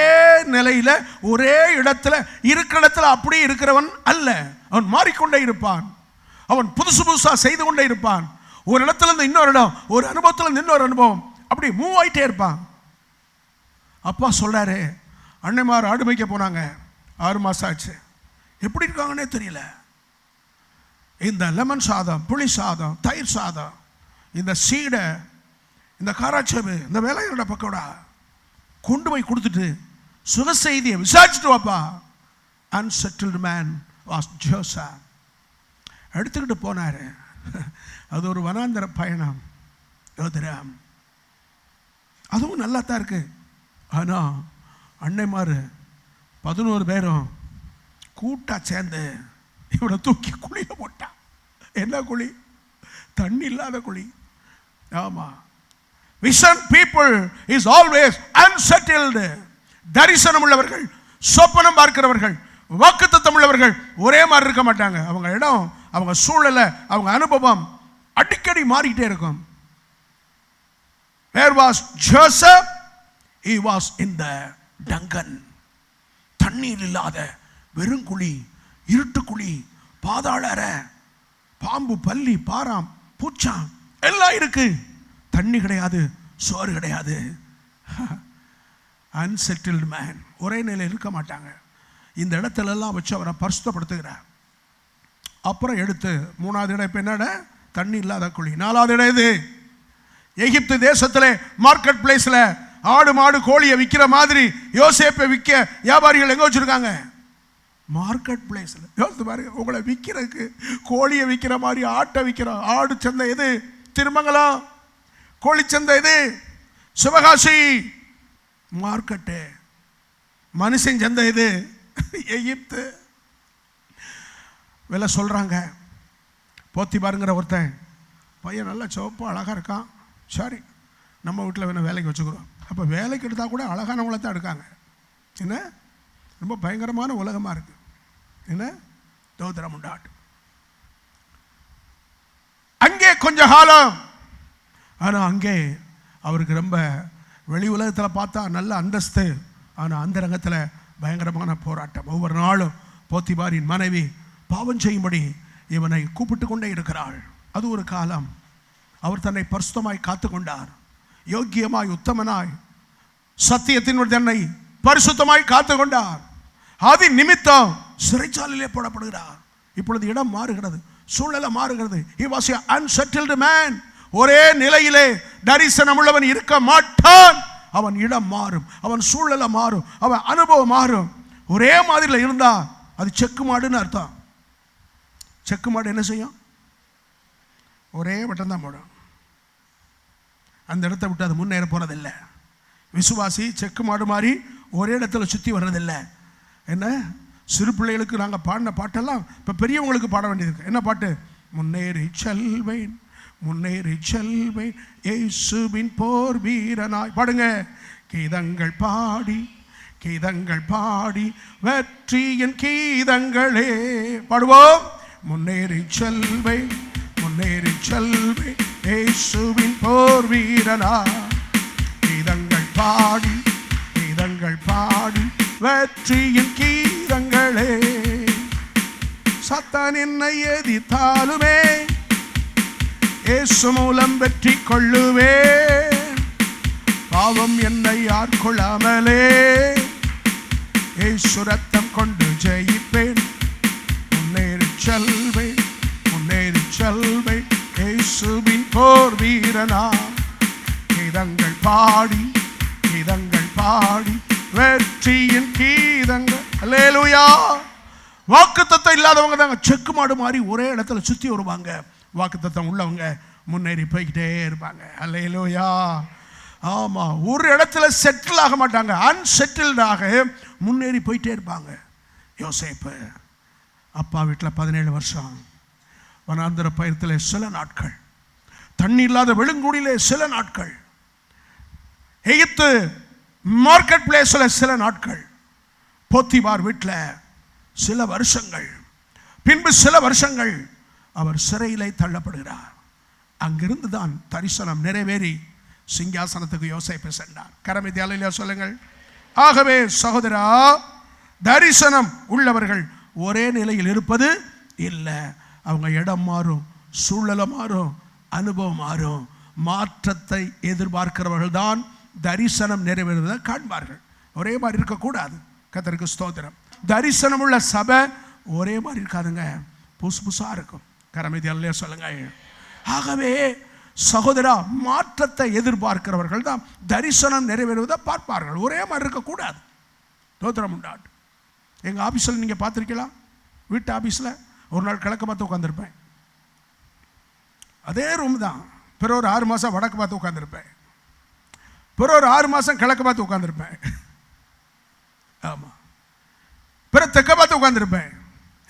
நிலையில ஒரே இடத்துல இருக்கிற இடத்துல அப்படி இருக்கிறவன் அல்ல. அவன் மாறிக்கொண்டே இருப்பான். அவன் புதுசு புதுசா செய்து கொண்டே இருப்பான். ஒரு இடத்துல இருந்து இன்னொரு இடம், ஒரு அனுபவத்துல இருந்து இன்னொரு அனுபவம், அப்படி மூவ் ஆயிட்டே இருப்பான். அப்பா சொல்றாரு, அன்னைமார் ஆடு மேய்க்க போனாங்க, 6 மாசம் ஆச்சு, எப்படி இருக்காங்கன்னே தெரியல. இந்த லெமன் சாதம், புளி சாதம், தயிர் சாதம், இந்த சீடை, இந்த காராச்சேவு, இந்த வேலையோட பக்கோடா கொண்டு போய் கொடுத்துட்டு சுக செய்தியை விசாரிச்சுட்டு வாப்பா. Unsettled man was Joseph. எடுத்துக்கிட்டு போனாரு. அது ஒரு வனாந்தர பயணம். யோதிராம் அதுவும் நல்லா தான் இருக்கு. ஆனால் அன்னைமாரு 11 பேரும் கூட்டா சேர்ந்து இவனை தூக்கி குழியில போட்டா. என்ன குழி? தண்ணி இல்லாத குழி. ஆமா. Vision people is always unsettled. தரிசனம் உள்ளவர்கள், சொப்பனம் பார்க்கிறவர்கள், வாக்குத்தத்தம் உள்ளவர்கள் ஒரே மாதிரி இருக்க மாட்டாங்க. அவங்க இடம், அவங்க சூழலை, அவங்க அனுபவம் அடிக்கடி மாறிக்கிட்டே இருக்கும். Where was Joseph? He was in the dungeon. தண்ணீர் இல்லாத வெறுங்குழி, இருட்டுக்குழி, பாதாள அறை, பாம்பு, பல்லி, பாராம், பூச்சாம் எல்லாம் இருக்கு. தண்ணி கிடையாது, சோறு கிடையாது. அன்செட்டில்டு மேன், ஒரே நிலையில் இருக்க மாட்டாங்க. இந்த இடத்துல எல்லாம் வச்சு அவரை பரிசுத்தப்படுத்துகிறார். அப்புறம் எடுத்து 3வது இடம் இப்போ என்னடா? தண்ணி இல்லாத குழி. 4வது இடம் இது எகிப்து தேசத்தில் மார்க்கெட் பிளேஸில் ஆடு மாடு கோழியை விற்கிற மாதிரி யோசேப்பை விற்க வியாபாரிகள் எங்கே வச்சுருக்காங்க? மார்க்கெட் பிளேஸில். யோசித்து பாருங்க, உங்களை விற்கிறதுக்கு கோழியை விற்கிற மாதிரி ஆட்டை விற்கிறோம். ஆடு சந்தை எது? திருமங்கலம். கோழிச்சந்தை எது? சிவகாசி. மார்க்கெட்டு. மனுஷன் சந்தை எது? எகிப்து. விலை சொல்கிறாங்க. போத்தி பாருங்கிற ஒருத்தன் பையன் நல்லா சிவப்பாக அழகாக இருக்கான். சரி, நம்ம வீட்டில் வேணும் வேலைக்கு வச்சுக்கிறோம். அப்போ வேலைக்கு எடுத்தால் கூட அழகானவங்களை தான் எடுக்காங்க. என்ன ரொம்ப பயங்கரமான உலகமாக இருக்குது. என்ன தோத்திரம் உண்டாட்டு. அங்கே கொஞ்ச காலம், ஆனால் அங்கே அவருக்கு ரொம்ப வெளி உலகத்தில் பார்த்தா நல்ல அந்தஸ்து, ஆனால் அந்த ரங்கத்தில் பயங்கரமான போராட்டம். ஒவ்வொரு நாளும் போத்திபாரின் மனைவி பாவம் செய்யும்படி இவனை கூப்பிட்டு கொண்டே இருக்கிறாள். அது ஒரு காலம். அவர் தன்னை பரிசுத்தமாய் காத்து கொண்டார். யோக்கியமாய், உத்தமனாய், சத்தியத்தின் தன்னை பரிசுத்தமாய் காத்து கொண்டார். அது நிமித்தம் சிறைச்சாலையிலே போடப்படுகிறார். இப்பொழுது இடம் மாறுகிறது, சூழ்நிலை மாறுகிறது. He was an unsettled man. ஒரே நிலையிலே தரிசனம் உள்ளவன் இருக்க மாட்டான். அவன் இடம் மாறும், அவன் சூழ்நிலை மாறும், அவன் அனுபவம் மாறும். ஒரே மாதிரில இருந்தா அது செக்கு மாடுன்னு அர்த்தம். செக்கு மாடு என்ன செய்யும்? ஒரே வட்டம் தான் போடும், அந்த இடத்தை விட்டு அது முன்னேற போறதில்லை. விசுவாசி செக்கு மாடு மாதிரி ஒரே இடத்துல சுற்றி வர்றதில்லை. என்ன, சிறு பிள்ளைகளுக்கு நாங்கள் பாடின பாட்டெல்லாம் இப்போ பெரியவங்களுக்கு பாட வேண்டியது இருக்கு. என்ன பாட்டு? முன்னேறி செல்வேன், முன்னேறி செல்வேன், இயேசுவின் போர் வீரனாய். பாடுங்க. கீதங்கள் பாடி, கீதங்கள் பாடி, வெற்றியின் கீதங்களே பாடுவோம். முன்னேறி செல்வேன், முன்னேறி செல்வேன், இயேசுவின் போர் வீரனாய். கீதங்கள் பாடி, கீதங்கள் பாடி, வெற்றியின் கீதங்களே. சத்தான் என்னை எதிர்த்தாலுமே இயேசு மூலம் வெற்றி கொள்ளுவேன். பாவம் என்னை ஆட்கொள்ளாமலே இயேசு ரத்தம் கொண்டு ஜெயிப்பேன். முன்னேறி செல்வேன், முன்னேறி செல்வேன், இயேசுவின் போர் வீரனா. கீதங்கள் பாடி, கீதங்கள் பாடி, வெற்றியின் கீதங்கள். அல்லேலூயா. வாக்குத்தத்தம் இல்லாதவங்க தாங்க செக்கு மாடு மாதிரி ஒரே இடத்துல சுற்றி வருவாங்க. வாக்குத்தத்தம் உள்ளவங்க முன்னேறி போய்கிட்டே இருப்பாங்க. அல்லேலூயா. ஆமா, ஒரு இடத்துல செட்டில் ஆக மாட்டாங்க, அன்செட்டில்டாக முன்னேறி போயிட்டே இருப்பாங்க. யோசேப்பு அப்பா வீட்டில் 17 வருஷம், வனாந்தர பயணத்தில் சில நாட்கள், தண்ணி இல்லாத வெளுங்குடியிலே சில நாட்கள், எகிப்து மார்க்கெட் பிளேஸில் சில நாட்கள், போத்திபார் வீட்டில் சில வருஷங்கள், பின்பு சில வருஷங்கள் அவர் சிறையிலே தள்ளப்படுகிறார். அங்கிருந்து தான் தரிசனம் நிறைவேறி சிங்காசனத்துக்கு யோசேப்பு சென்றார். கரமிதி அல்லேலூயா சொல்லுங்கள். ஆகவே சகோதரா, தரிசனம் உள்ளவர்கள் ஒரே நிலையில் இருப்பது இல்லை. அவங்க இடம் மாறும், சூழலை மாறும், அனுபவம் மாறும். மாற்றத்தை எதிர்பார்க்கிறவர்கள் தான் தரிசனம் நிறைவேறுவதை காண்பார்கள். ஒரே மாதிரி இருக்கக்கூடாது. கர்த்தருக்கு ஸ்தோத்திரம். தரிசனம் உள்ள சபை ஒரே மாதிரி இருக்காதுங்க, புதுசு புதுசா இருக்கும். கரமிதி அல்லேலூயா சொல்லுங்க. ஆகவே சகோதரா, மாற்றத்தை எதிர்பார்க்கிறவர்கள் தான் தரிசனம் நிறைவேறுவதை பார்ப்பார்கள். ஒரே மாதிரி இருக்கக்கூடாது. ஸ்தோத்திரம் உண்டாட்டும். எங்கள் ஆஃபீஸில் நீங்கள் பார்த்துருக்கலாம், வீட்டு ஆஃபீஸில் ஒரு நாள் கிழக்கு பார்த்து உட்காந்துருப்பேன், அதே ரூம் தான். பிற ஒரு 6 மாதம் வடக்கு பார்த்து உட்காந்துருப்பேன், பிற ஒரு 6 மாதம் கிழக்கு பார்த்து உட்காந்துருப்பேன். ஆமாம், பிற தெற்க பார்த்து உட்காந்துருப்பேன்.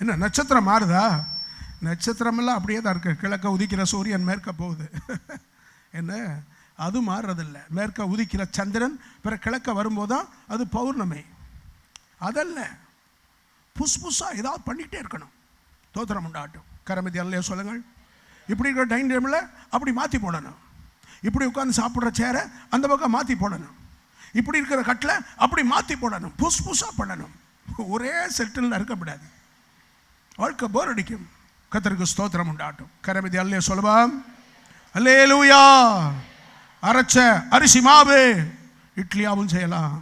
என்ன நட்சத்திரம் மாறுதா? நட்சத்திரமெல்லாம் அப்படியே தான் இருக்கு. கிழக்க உதிக்கிற சூரியன் மேற்க போகுது. என்ன, அது மாறுறதில்லை. மேற்க உதிக்கிற சந்திரன் பிற கிழக்க வரும்போது தான் அது பௌர்ணமி. அதல்ல, புதுசு புதுசாக ஏதாவது பண்ணிகிட்டே இருக்கணும். ஸ்தோத்திரம் உண்டாட்டும். கரமிதி அல்லேலூயா சொல்லுங்கள். இப்படி இருக்கிற டைனிங் டேபிளில் அப்படி மாற்றி போடணும். இப்படி உட்காந்து சாப்பிட்ற சேரை அந்த பக்கம் மாற்றி போடணும். இப்படி இருக்கிற கட்டில் அப்படி மாற்றி போடணும். புதுசு புதுசாக பண்ணணும். ஒரே செட்டில் இருக்கக்கூடாது. வாழ்க்கை போர் அடிக்கும். கர்த்தருக்கு ஸ்தோத்திரம் உண்டாட்டும். கரமிதி அல்லேலூயா சொல்லுவாம். அல்லேலூயா. அரைச்ச அரிசி மாவு இட்லியாவும் செய்யலாம்,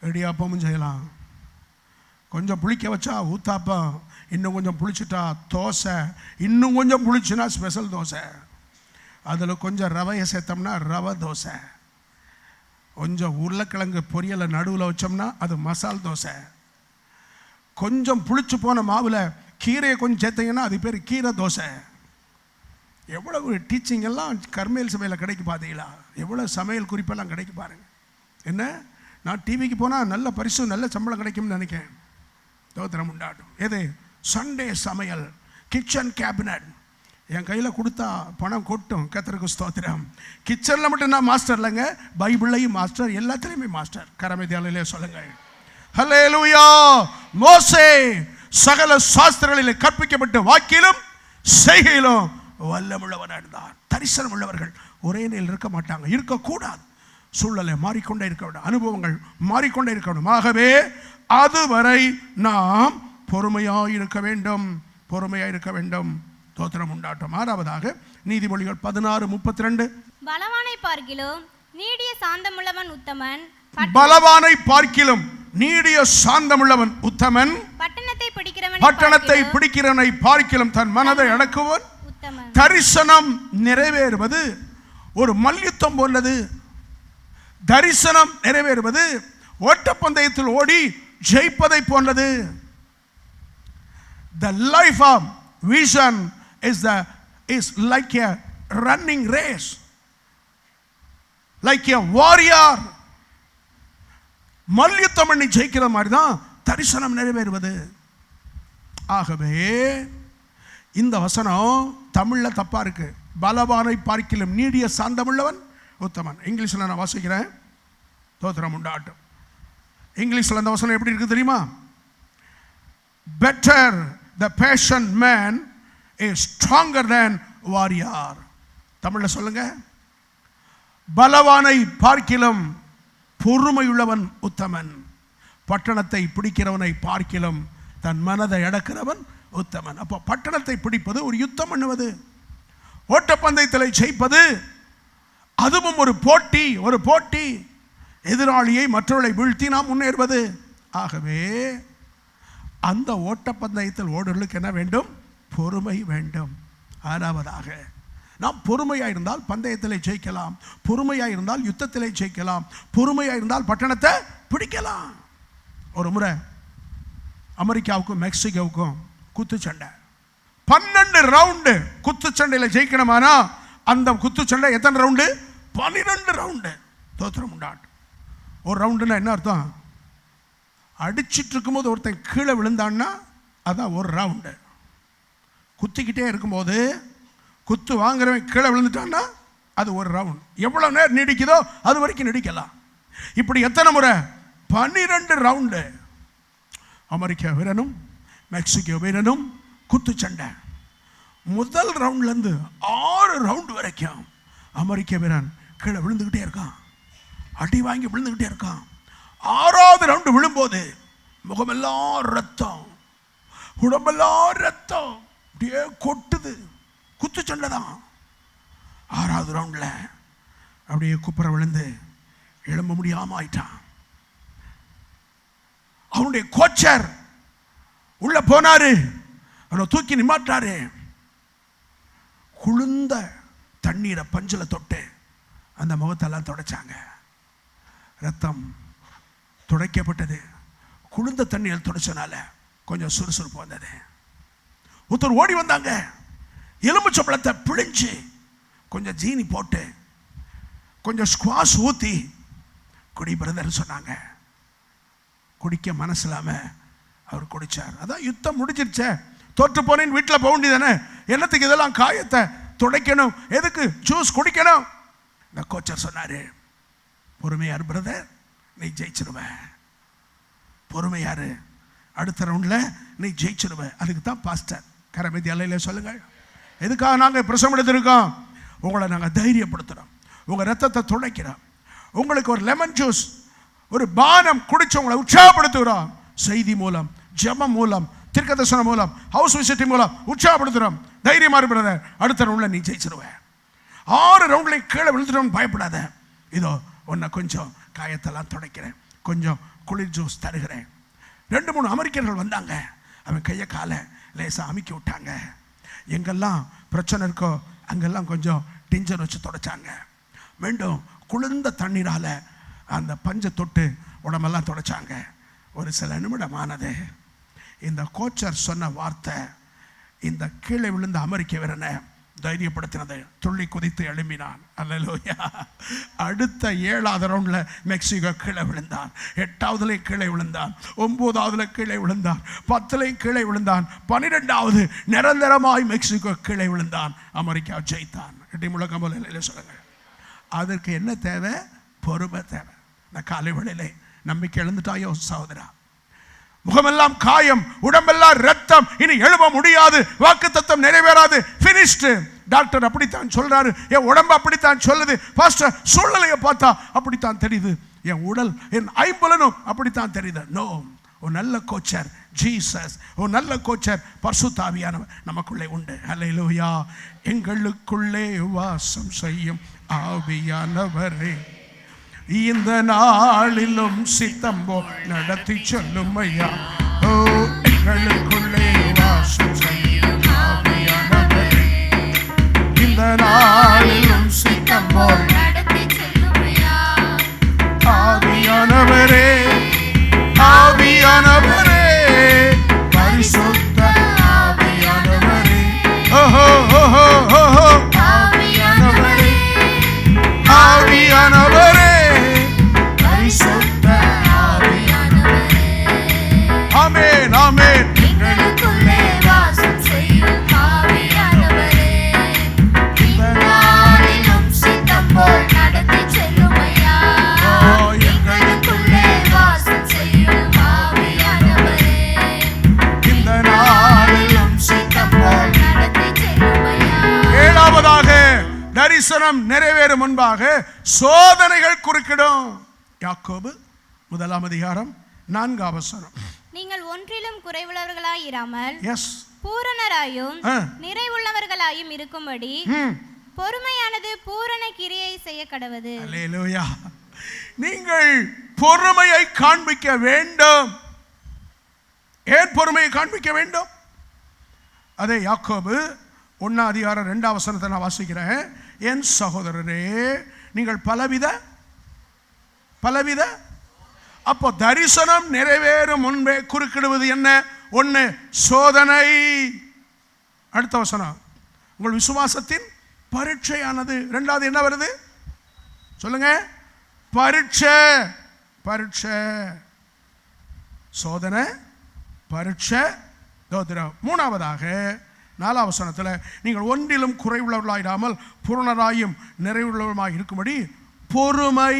இடியாப்பமும் செய்யலாம். கொஞ்சம் புளிக்க வச்சா ஊத்தாப்பம், இன்னும் கொஞ்சம் புளிச்சுட்டா தோசை, இன்னும் கொஞ்சம் புளிச்சுனா ஸ்பெஷல் தோசை. அதில் கொஞ்சம் ரவையை சேர்த்தோம்னா ரவை தோசை, கொஞ்சம் உருளைக்கிழங்கு பொரியலை நடுவில் வச்சோம்னா அது மசால் தோசை. கொஞ்சம் புளிச்சு போன மாவில் கீரையை கொஞ்சம் சேர்த்தீங்கன்னா அது பேர் கீரை தோசை. எவ்வளவு டீச்சிங் எல்லாம் கர்மேல் சபையில் கிடைக்கு பார்த்தீங்களா? எவ்வளோ சமையல் குறிப்பெல்லாம் கிடைக்கு பாருங்க. என்ன, நான் டிவிக்கு போனால் நல்ல பரிசு நல்ல சம்பளம் கிடைக்கும்னு நினைக்கிறேன். ஸ்தோத்திரம் உண்டாட்டும். எது? சண்டே சமையல், கிச்சன் கேபினட் என் கையில் கொடுத்தா பணம் கொட்டும். கர்த்தருக்கு ஸ்தோத்திரம். கிச்சனில் மட்டும் நான் மாஸ்டர் இல்லைங்க, பைபிளையும் மாஸ்டர், எல்லாத்துலேயுமே மாஸ்டர். கரமிதி அல்லேலூயா சொல்லுங்கள். ஹல்லேலூயா. மோசே சகல சாஸ்திரங்களிலே கற்பிக்கப்பட்ட வாக்கிலும் செய்கையிலும் வல்லமுள்ளவனாக இருந்தான். தரிசனம் உள்ளவர்கள் ஒரே நிலையில் இருக்க மாட்டாங்க, இருக்கக்கூடாது. சூழ்நிலை மாறிக்கொண்டே இருக்க வேண்டும், அனுபவங்கள் மாறிக்கொண்டே இருக்க வேண்டும். ஆகவே அதுவரை நாம் பொறுமையாக இருக்க வேண்டும், பொறுமையாக இருக்க வேண்டும். ஸ்தோத்திரம் உண்டாட்டும். 6வதாக நீதிமொழிகள் 16:32. பலவானை பார்க்கிலும் நீடிய சாந்தமுள்ளவன் உத்தமன், பலவானை பார்க்கிலும் நீடிய சாந்தமுள்ளவன் உத்தமன். பட்டணத்தை பிடிக்கிறவனை பார்க்கிலும் தன் மனதை அடக்குவன் உத்தமன். தரிசனம் நிறைவேறுவது ஒரு மல்யுத்தம் போன்றது. தரிசனம் நிறைவேறுவது ஓட்டப்பந்தயத்தில் ஓடி ஜெயிப்பதை போன்றது. The life of vision is like a running race, like a warrior. மல்யுத்தம் பண்ணி ஜெயிக்கிற மாதிரி தான் தரிசனம் நிறைவேறுவது. ஆகவே இந்த வசனம் தமிழ்ல தப்பா இருக்கு. பலவானை பார்க்கிலும் நீடிய சாந்தமுள்ளவன் உத்தமன். இங்கிலீஷ்ல நான் வாசிக்கிறேன். தோத்திரம் உண்டாட்டும். இங்கிலீஷ்ல அந்த வசனம் எப்படி இருக்கு தெரியுமா? Better the patient man is stronger than warrior. தமிழ்ல சொல்லுங்க. பலவானை பார்க்கிலும் பொறுமையுள்ளவன் உத்தமன். பட்டணத்தை பிடிக்கிறவனை பார்க்கிலும் தன் மனதை அடக்கிறவன் உத்தமன். அப்போ பட்டணத்தை பிடிப்பது ஒரு யுத்தம் பண்ணுவது, ஓட்டப்பந்தயத்தில் ஜெயிப்பது, அதுவும் ஒரு போட்டி. எதிராளியை மற்றவர்களை வீழ்த்தி நாம் முன்னேறுவது. ஆகவே அந்த ஓட்டப்பந்தயத்தில் ஓடுவதற்கு என்ன வேண்டும்? பொறுமை வேண்டும். ஆறாவதாக நாம் பொறுமையாக இருந்தால் பந்தயத்திலே ஜெயிக்கலாம், பொறுமையாக இருந்தால் யுத்தத்திலே ஜெயிக்கலாம், பொறுமையாக இருந்தால் பட்டணத்தை பிடிக்கலாம். ஒரு முறை அமெரிக்காவுக்கும் மெக்சிகோவுக்கும் குத்துச்சண்டை, 12 ரவுண்டு குத்துச்சண்டையில் ஜெயிக்கணுமானா அந்த குத்துச்சண்டை எத்தனை ரவுண்டு? 12 ரவுண்டு. தோத்திரம் உண்டாட்டு. ஒரு ரவுண்டுன்னா என்ன அர்த்தம்? அடிச்சிட்டு இருக்கும்போது ஒருத்தன் கீழே விழுந்தான்னா அதான் ஒரு ரவுண்டு. குத்திக்கிட்டே இருக்கும்போது குத்து வாங்குறவன் கீழே விழுந்துட்டான்னா அது ஒரு ரவுண்ட். எவ்வளோ நேரம் நீடிக்குதோ அது வரைக்கும் நீடிக்கலாம். இப்படி எத்தனை முறை? 12 ரவுண்டு. அமெரிக்க வீரனும் மெக்சிகோ வீரனும் குத்துச்சண்டை. முதல் ரவுண்ட்லேருந்து 6 ரவுண்டு வரைக்கும் அமெரிக்க வீரன் கீழே விழுந்துக்கிட்டே இருக்கான், அடி வாங்கி விழுந்துக்கிட்டே இருக்கான். 6வது ரவுண்டு விழும்போது முகமெல்லாம் ரத்தம், உடம்பெல்லாம் ரத்தம் அப்படியே கொட்டுது. குத்துச்சண்டை தான். 6வது ரவுண்டில் அப்படியே குப்புற விழுந்து எழும்ப முடியாம ஆயிட்டான். அவனுடைய கோச்சர் உள்ள போனாரு, அவனை தூக்கி நிமாட்டாரு. குளிர்ந்த தண்ணீரை பஞ்சில் தொட்டு அந்த முகத்தெல்லாம் துடைச்சாங்க. ரத்தம் துடைக்கப்பட்டது. குளிர்ந்த தண்ணீர் துடைச்சனால கொஞ்சம் சுறுசுறுப்பு வந்தது. ஒருத்தர் ஓடி வந்தாங்க, எலுமிச்சம்பழத்தை பிழிஞ்சு கொஞ்சம் ஜீனி போட்டு கொஞ்சம் ஸ்குவாஷ் ஊற்றி குடி பிரதர் சொன்னாங்க. குடிக்க மனசில்லாம அவர் குடிச்சார். அதான் யுத்தம் முடிஞ்சிருச்சே. தோற்று போனேன்னு வீட்டில் போக வேண்டியதானே. என்னத்துக்கு இதெல்லாம் காயத்தை துடைக்கணும்? எதுக்கு ஜூஸ் குடிக்கணும்? இந்த கோச்சர் சொன்னாரு, பொறுமையாரு பிரதர், நீ ஜெயிச்சிருவ. பொறுமையாரு, அடுத்த ரவுண்ட்ல நீ ஜெயிச்சிருவ. அதுக்கு தான் பாஸ்டர் கரமதி அல்லையில சொல்லுங்க. எதுக்காக நாங்கள் பிரசவம் எடுத்திருக்கோம்? உங்களை நாங்கள் தைரியப்படுத்துகிறோம், உங்கள் ரத்தத்தை துடைக்கிறோம், உங்களுக்கு ஒரு லெமன் ஜூஸ், ஒரு பானம் குடிச்சு உங்களை உற்சாகப்படுத்துகிறோம். செய்தி மூலம், ஜெபம் மூலம், தீர்க்கதரிசனம் மூலம், ஹவுஸ் விசிட்டிங் மூலம் உற்சாகப்படுத்துகிறோம். தைரியமா இருக்கிறத அடுத்த ரவுண்ட்ல நீ ஜெயிச்சிருவ. 6 ரவுண்ட்லையும் கீழே விழுந்துட்டோம்னு பயப்படாத. இதோ உன்னை கொஞ்சம் காயத்தெல்லாம் துடைக்கிறேன், கொஞ்சம் குளிர் ஜூஸ் தருகிறேன். 2-3 அமெரிக்கர்கள் வந்தாங்க. அவன் கையை காலை லேசாக அமுக்கி விட்டாங்க. எங்கெல்லாம் பிரச்சனை இருக்கோ அங்கெல்லாம் கொஞ்சம் டிஞ்சர் வச்சு துடைச்சாங்க. மீண்டும் குளிர்ந்த தண்ணீரால் அந்த பஞ்சை தொட்டு உடம்பெல்லாம் துடைச்சாங்க. ஒரு சில நிமிடமானது. இந்த கோச்சர் சொன்ன வார்த்தை இந்த கீழே விழுந்த அமெரிக்க வீரனை தைரியப்படுத்தினது. துள்ளி குதித்து எழும்பினான். அல்லேலூயா. அடுத்த 7வது ரவுண்ட்ல மெக்சிகோ கீழே விழுந்தான். 8வதுலையும் கீழே விழுந்தான். 9வதுல கீழே விழுந்தான். 10லையும் கீழே விழுந்தான். 12வது நிரந்தரமாய் மெக்சிகோ கீழே விழுந்தான். அமெரிக்கா ஜெயித்தான். இடி முழக்கம் போல சொல்லுங்க. அதற்கு என்ன தேவை? பொறுமை தேவை. இந்த காலை வேளையிலே நம்பிக்கை எழுந்துட்டாயோ சகோதரா? முகமெல்லாம் காயம், உடம்பெல்லாம் ரத்தம், இனி எழுத முடியாது, வாக்குத்தத்தம் நிறைவேறாது, ஃபினிஷ்டு. டாக்டர் அப்படித்தான் சொல்றாரு, என் உடம்பு அப்படித்தான் சொல்லுது, பாஸ்டர் சூழ்நிலையை பார்த்தா அப்படித்தான் தெரியுது, என் உடல் என் ஐம்பலனும் அப்படித்தான் தெரியுது. நோ, ஒரு நல்ல கோச்சர் ஜீசஸ், ஒரு நல்ல கோச்சர் பரிசுத்த ஆவியானவர் நமக்குள்ளே உண்டு. அல்லேலூயா. எங்களுக்குள்ளே வாசம் செய்யும் ஆவியானவரே, இந்த நாளிலும் சித்தம் போல் நடத்தி சொல்லும் ஐயா. ஓ எங்களுக்குள்ளே வாசம் செய்யும் ஆவியானவரே, இந்த நாளிலும் சித்தம் போல் நடத்தி சொல்லும் ஐயா. ஆவியானவரே, ஆவியானவரே, பரிசுத்த ஆவியானவரே, ஓஹோ ஓஹோ ஓஹோ, ஆவியானவரே, ஆவியானவரே, பரிசுத்த ஆவியானவரே. ஆமென் ஆமென். எங்களுக்குள்ளே வாசம் செய்யும் ஆவியானவரே, இந்த நாளிலும் சித்தம் போல் நடத்தி செல்லும் ஐயா. எங்களுக்குள்ளே வாசம் செய்யும் ஆவியானவரே, இந்த நாளிலும் சித்தம் போல் நடத்தி செல்லும் ஐயா. ஏழாவதாக, தரிசனம் நிறைவேறும் முன்பாக சோதனைகள் குறுக்கிடும். யாக்கோபு 1:4. நீங்கள் ஒன்றிலும் குறைவுள்ளவர்களாயிராமல் எஸ், பூரணராயும் நிறைவுள்ளவர்களாயும் இருக்கும்படி பொறுமையானது பூரண கிரியை செய்ய கடவது. அல்லேலூயா. நீங்கள் பொறுமையை காண்பிக்க வேண்டும். ஏன் பொறுமையை காண்பிக்க வேண்டும்? அதே யாக்கோபு 1:2 நான் வாசிக்கிறேன். என் சகோதரரே, நீங்கள் பலவித அப்போ தரிசனம் நிறைவேறும் முன்பே குறுக்கிடுவது என்ன? ஒன்று சோதனை. அடுத்த வசனம், உங்கள் விசுவாசத்தின் பரீட்சையானது. ரெண்டாவது என்ன வருது சொல்லுங்க? பரீட்சை, சோதனை, பரீட்சை, தோத்திரம். மூணாவதாக 4 வசனத்தில், நீங்கள் ஒன்றிலும் குறைவுள்ளவர்களாயிராமல் பூரணராயும் நிறைவுள்ளவருமாய் இருக்கும்படி பொறுமை.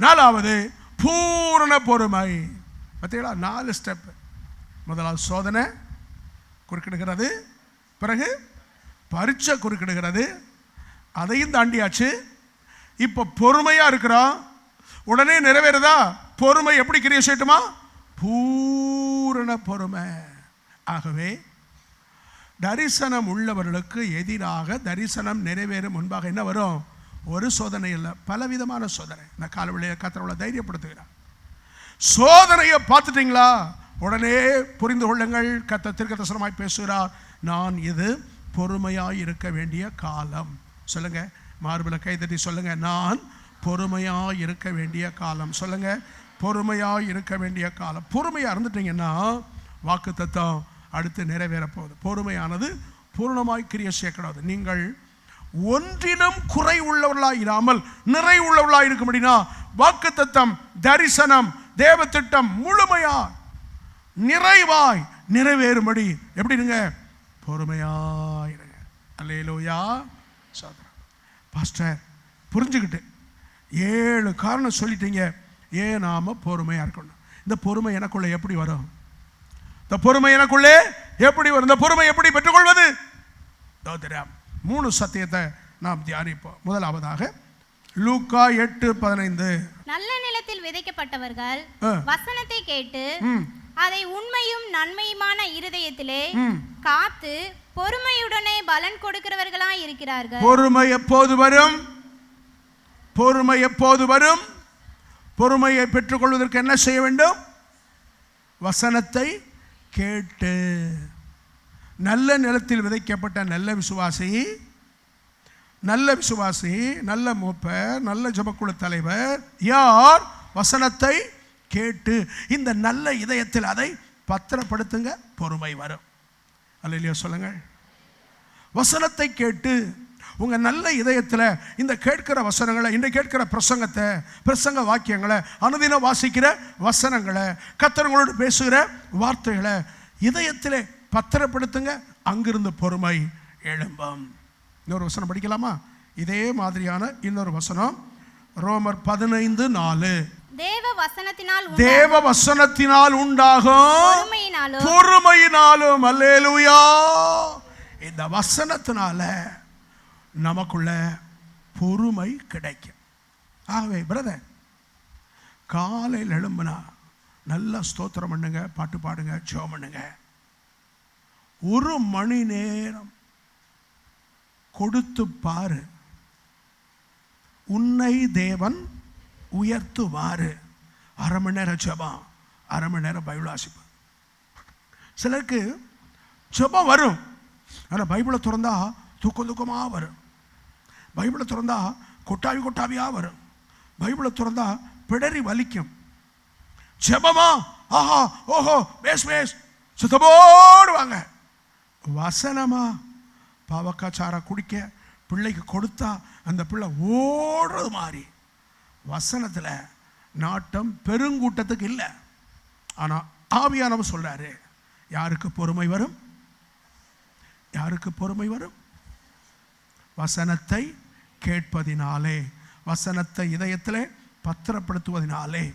4வது பூரண பொறுமை. பார்த்தீங்களா? 4 ஸ்டெப். முதலாவது சோதனை குறுக்கிடுகிறது, பிறகு பரீட்சை குறுக்கிடுகிறது, அதையும் தாண்டியாச்சு. இப்போ பொறுமையா இருக்கிறோம், உடனே நிறைவேறுதா? பொறுமை எப்படி கிரியை செய்யட்டுமா? பூரண பொறுமை. ஆகவே தரிசனம் உள்ளவர்களுக்கு எதிராக தரிசனம் நிறைவேறும் முன்பாக என்ன வரும்? ஒரு சோதனை இல்லை, பலவிதமான சோதனை. இந்த காலவழியை கர்த்தரை தைரியப்படுத்துகிறார். சோதனையை பார்த்துட்டீங்களா? உடனே புரிந்து கொள்ளுங்கள், கர்த்தர் தீர்க்கதரிசனமாய் பேசுகிறார். நான் இது பொறுமையாய் இருக்க வேண்டிய காலம். சொல்லுங்க, மார்பில் கைதட்டி சொல்லுங்க, நான் பொறுமையாய் இருக்க வேண்டிய காலம். சொல்லுங்க, பொறுமையாய் இருக்க வேண்டிய காலம். பொறுமையாக இருந்துட்டீங்கன்னா வாக்குத்தத்தம் அடுத்து நிறைவேற போகுது. பொறுமையானது பூர்ணமாய் கிரியை செய்யக்கூடாது. நீங்கள் ஒன்றிலும் குறை உள்ளவர்களாய் இராமல் நிறை உள்ளவர்களாய் இருக்க முடியும்னா வாக்குத்தத்தம், தரிசனம், தேவ திட்டம் முழுமையா நிறைவாய் நிறைவேறும்படி எப்படி இருங்க? பொறுமையாயிருங்க. அல்லேலூயா. பாஸ்டர் புரிஞ்சுக்கிட்டு 7 காரணம் சொல்லிட்டீங்க, ஏன் நாம பொறுமையா இருக்கணும். இந்த பொறுமை எனக்குள்ள எப்படி வரும்? இந்த பொறுமை எனக்குள்ளே எப்படி வரும்? இந்த பொறுமை எப்படி பெற்றுக்கொள்வது? 3 சத்தியத்தை நாம் தியானிப்போம். முதலாவதாக லூக்கா 8:15. நல்ல நிலத்தில் விதைக்கப்பட்டவர்கள் வசனத்தை கேட்டு அதை உண்மையும் நன்மையுமான இருதயத்திலே காத்து பொறுமையுடனே பலன் கொடுக்கிறவர்களாய் இருக்கிறார்கள். பொறுமை எப்போது வரும்? பொறுமை எப்போது வரும்? பொறுமையை பெற்றுக்கொள்வதற்கு என்ன செய்ய வேண்டும்? வசனத்தை கேட்டு. நல்ல நிலத்தில் விதைக்கப்பட்ட நல்ல விசுவாசி, நல்ல மூப்பர், நல்ல ஜெபக்குழு தலைவர் யார்? வசனத்தை கேட்டு இந்த நல்ல இதயத்தில் அதை பத்திரப்படுத்துங்க, பொறுமை வரும். அல்லேலூயா சொல்லுங்கள். வசனத்தை கேட்டு உங்க நல்ல இதயத்தில் இந்த கேட்கிற வசனங்களை, இந்த கேட்கிற பிரசங்க வாக்கியங்களை, அனுதின வாசிக்கிற வசனங்களை, கர்த்தர்களோடு பேசுகிற வார்த்தைகளை இதயத்திலே பத்திரப்படுத்துங்க. அங்கிருந்து பொறுமை எழும்பும். இன்னொரு வசனம் படிக்கலாமா? இதே மாதிரியான இன்னொரு வசனம் ரோமர் 15:4. தேவ வசனத்தினால் உண்டாகும் பொறுமையினாலும். அல்லேலூயா. இந்த வசனத்தினால நமக்குள்ள பொறுமை கிடைக்கும். ஆகவே பிரதர், காலையில் எழும்புனா நல்லா ஸ்தோத்திரம் பண்ணுங்க, பாட்டு பாடுங்க, ஜெபம் பண்ணுங்க. 1 மணி நேரம் கொடுத்து பாரு, உன்னை தேவன் உயர்த்துவார். அரை மணி நேரம் ஜெபம், அரை மணி நேரம் பைபிள் வாசிப்பேன். சிலருக்கு ஜெபம் வரும், ஆனால் பைபிளை திறந்தா தூக்கம் தூக்கமாக வரும். பைபிளை திறந்தா கொட்டாவி கொட்டாவியாக வரும். பைபிளை திறந்தா பிடரி வலிக்கும். ஜெபமா ஆஹா ஓஹோ பேஸ் பேஸ் சுத்தமோடுவாங்க. வசனமா பாவக்காச்சாரா குடிக்க பிள்ளைக்கு கொடுத்தா அந்த பிள்ளை ஓடுறது மாதிரி. வசனத்தில் நாட்டம் பெருங்கூட்டத்துக்கு இல்லை. ஆனால் ஆவியானவர் சொல்றாரு, யாருக்கு பொறுமை வரும்? யாருக்கு பொறுமை வரும்? வசனத்தை கேட்பதினாலே, வசனத்தை இதயத்திலே பத்திரப்படுத்துவதினாலே,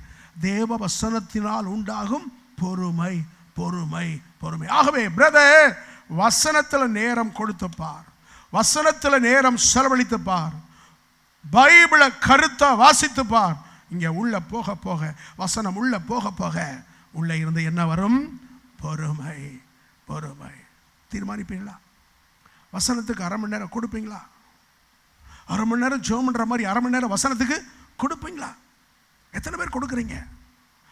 தேவ வசனத்தினால் உண்டாகும் பொறுமை பொறுமை பொறுமை. ஆகவே பிரதர், வசனத்தில் நேரம் கொடுத்து பார், வசனத்தில் நேரம் செலவழித்து பார், பைபிளை கருத்தா வாசித்து பார். இங்கே உள்ள போக போக, வசனம் உள்ள போக போக உள்ள இருந்து என்ன வரும்? பொறுமை பொறுமை. தீர்மானிப்பீங்களா? வசனத்துக்கு அரை மணி நேரம் கொடுப்பீங்களா? அரை மணி நேரம் ஜெபம் பண்ற மாதிரி அரை மணி நேரம் வசனத்துக்கு கொடுப்பீங்களா? எத்தனை பேர் கொடுக்குறீங்க?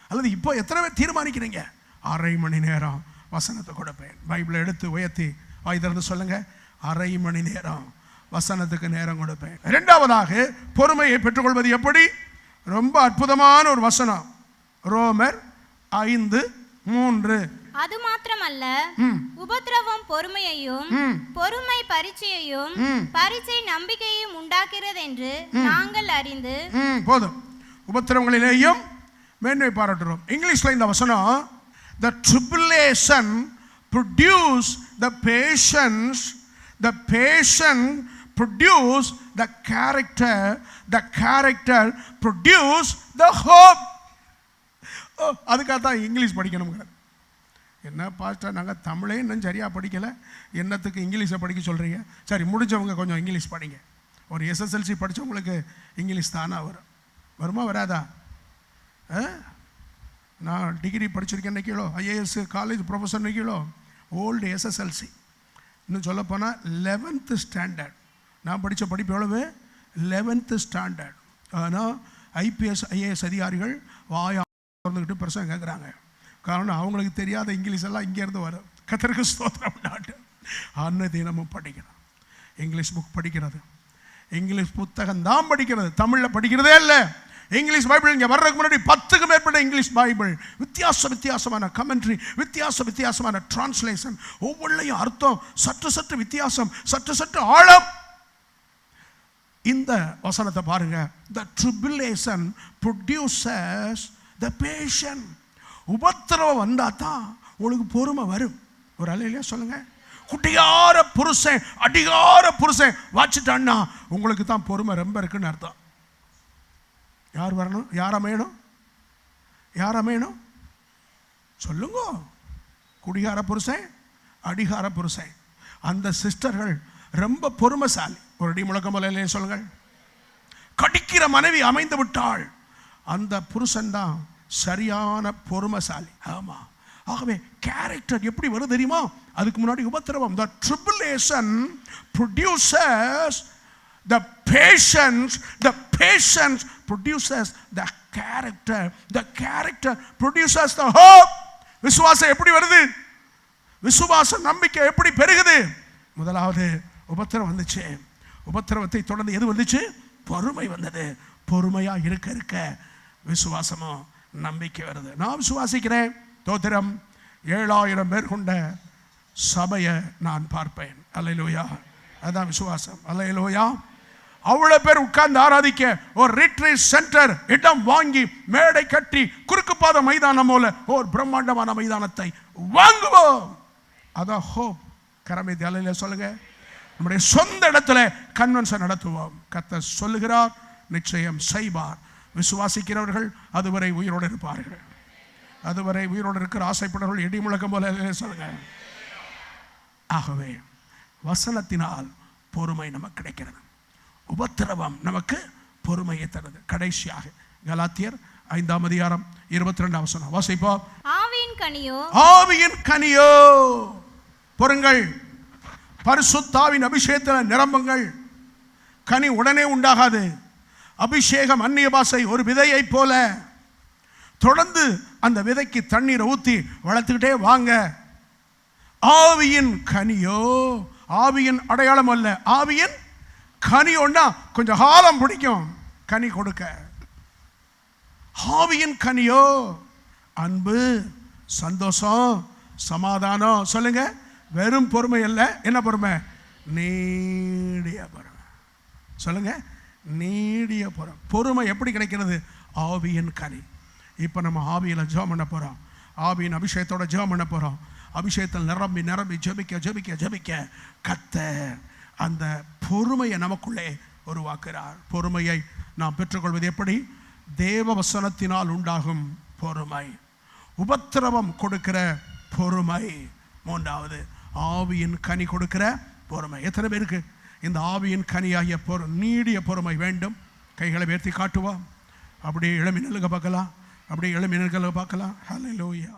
அல்லது இப்போ எத்தனை பேர் தீர்மானிக்கிறீங்க? அரை மணி நேரம் வசனத்தை கொடுப்பேன். பைபிளை எடுத்து உயர்த்தி வாய் திறந்து சொல்லுங்க, அரை மணி நேரம் வசனத்துக்கு நேரம் கொடுப்பேன். இரண்டாவதாக பொறுமையை பெற்றுக்கொள்வது எப்படி? ரொம்ப அற்புதமான ஒரு வசனம், ரோமர் 5:3. அது மாத்திரமல்ல, உபத்திரவம் பொறுமையையும், பொறுமை பரீட்சையையும், பரீட்சை நம்பிக்கையையும் உண்டாக்குகிறது என்று நாங்கள் அறிந்து. போதும். உபத்திரவங்களிலேயும் மேன்மை பாராட்டுறோம். இங்கிலீஷ்ல இந்த வசனம், the tribulation produce the patience, the patience produce the character, the character produce the hope. அதுக்காக தான் இங்கிலீஷ் படிக்கணுங்க. என்ன பாஸ்டர், நாங்கள் தமிழே இன்னும் சரியாக படிக்கலை, என்னத்துக்கு இங்கிலீஷை படிக்க சொல்கிறீங்க? சரி, முடிஞ்சவங்க கொஞ்சம் இங்கிலீஷ் படிங்க. ஒரு SSLC படித்தவங்களுக்கு இங்கிலீஷ் தானாக வரும். வருமா வராதா? நான் டிகிரி படிச்சிருக்கேன் நினைக்கலோ, IAS காலேஜ் ப்ரொஃபஸர் நினைக்கலோ, ஓல்டு SSLC. இன்னும் சொல்லப்போனால் 11th ஸ்டாண்டர்ட் நான் படித்த படிப்பு எவ்வளவு? 11th standard. ஆனால் IPS IAS அதிகாரிகள் வாயா திறந்துக்கிட்டு பெருசாக கேட்குறாங்க. காரணம், அவங்களுக்கு தெரியாத இங்கிலீஷ் எல்லாம் இங்கேருந்து வரும். கர்த்தருக்கு ஸ்தோத்திரம். நாட்டு அன்னதினமும் படிக்கணும், இங்கிலீஷ் புக் படிக்கிறது, இங்கிலீஷ் புத்தகம் தான் படிக்கிறது, தமிழில் படிக்கிறதே இல்லை. இங்கிலீஷ் பைபிள் இங்கே வர்றதுக்கு முன்னாடி 10க்கு மேற்பட்ட இங்கிலீஷ் பைபிள், வித்தியாசமான கமெண்ட்ரி, வித்தியாசமான டிரான்ஸ்லேஷன், ஒவ்வொன்றையும் அர்த்தம் சற்று சற்று வித்தியாசம், சற்று சற்று ஆழம். இந்த வசனத்தை பாருங்க, the tribulation produces the patience. உபத்திரவம் வந்தா தான் உங்களுக்கு பொறுமை வரும். ஒரு அல்லேலூயா சொல்லுங்க. குட்டியார புருஷன், அடிகார புருஷன் வாச்சிட்டான்னா உங்களுக்கு தான் பொறுமை ரொம்ப இருக்குன்னு அர்த்தம். யார் வரணும்? யார் அமையணும்? யார் அமையணும் சொல்லுங்க. குடிகார புருஷன், அடிகார புருஷன், அந்த சிஸ்டர்கள் ரொம்ப பொறுமைசாலி. ஒரு அடி முழக்கம் போல சொல்லுங்கள். கடிக்கிற மனைவி அமைந்து விட்டாள், அந்த புருஷன் தான் சரியான பொறுமைசாலி. ஆமா. ஆகவே கேரக்டர் எப்படி வரும் தெரியுமா? அதுக்கு முன்னாடி உபத்திரவம். The tribulation produces the patience, the patience produces the character, the character produces the hope. விசுவாசம் எப்படி வருது? விசுவாச நம்பிக்கை எப்படி பெருகுது? முதலாவது உபத்திரவம் வந்துச்சு. உபத்திரவத்தை தொடர்ந்து எது வந்துச்சு? பொறுமை வந்தது. பொறுமையா இருக்க இருக்க விசுவாசமும் நம்பிக்கை வருது. நான் விசுவாசிக்கிறேன், தோத்திரம் 7000 பேர் கொண்ட சபையை நான் பார்ப்பேன். அல்லேலூயா. அதான் விசுவாசம். அல்லேலூயா. அவ்வளவு பேர் உட்கார்ந்து ஆராதிக்க ஒரு ரிட்ரீட் சென்டர் இடம் வாங்கி மேடை கட்டி குறுக்கு பாத மைதானம் போல ஒரு பிரம்மாண்டமான மைதானத்தை வாங்குவோம். அதான் ஹோப். கரமேதி அல்லேலூயா சொல்லுங்க. நம்முடைய சொந்த இடத்துல கன்வென்ஷன் நடத்துவோம். கர்த்தர் சொல்லுகிறார், நிச்சயம் செய்வார். விசுவாசிக்கிறவர்கள் அதுவரை உயிரோடு இருப்பார்கள். அதுவரை உயிரோடு இருக்கிற ஆசைப்படுறவர்கள் இடி முழக்கம் போல சொல்லுங்க. ஆகவே வசனத்தினால் பொறுமை நமக்கு கிடைக்கிறது. உபத்திரவம் நமக்கு பொறுமையை தருது. கடைசியாக கலாத்தியர் 5ஆம் அதிகாரம் 22ஆம் வசனம் வாசிப்போம். ஆவியின் கனியோ, ஆவியின் கனியோ பொறுங்கள், பரிசுத்தாவின் அபிஷேகத்தில் நிரம்புங்கள். கனி உடனே உண்டாகாது. அபிஷேகம், அந்நிய பாஷை ஒரு விதையை போல. தொடர்ந்து அந்த விதைக்கு தண்ணீரை ஊற்றி வளர்த்துக்கிட்டே வாங்க. ஆவியின் கனியோ, ஆவியின் அடையாளம் அல்ல, ஆவியின் கனியோன்னா கொஞ்சம் காலம் பிடிக்கும் கனி கொடுக்க. ஆவியின் கனியோ அன்பு, சந்தோஷம், சமாதானம். சொல்லுங்க, வெறும் பொறுமை அல்ல. என்ன பொறுமை? நீடிய பொறுமை. சொல்லுங்க, நீடிய பொறுமை. பொறுமை எப்படி கிடைக்கிறது? ஆவியின் கனி. இப்போ நம்ம ஆவியில் ஜெபம் பண்ண போகிறோம். ஆவியின் அபிஷேகத்தோட ஜெபம் பண்ண போகிறோம். அபிஷேகத்தில் நிரம்பி நிரம்பி ஜெபிக்க ஜெபிக்க ஜெபிக்க கர்த்தர் அந்த பொறுமையை நமக்குள்ளே உருவாக்குறார். பொறுமையை நாம் பெற்றுக்கொள்வது எப்படி? தேவ வசனத்தினால் உண்டாகும் பொறுமை, உபத்திரவம் கொடுக்கிற பொறுமை, மூன்றாவது ஆவியின் கனி கொடுக்கிற பொறுமை. எத்தனை பேருக்கு இந்த ஆவியின் கனியாகிய நீடிய பொறுமை வேண்டும்? கைகளை உயர்த்தி காட்டுவோம். அப்படியே இளமினல்க பார்க்கலாம், அப்படியே இளமினல்களை பார்க்கலாம். ஹல்லேலூயா.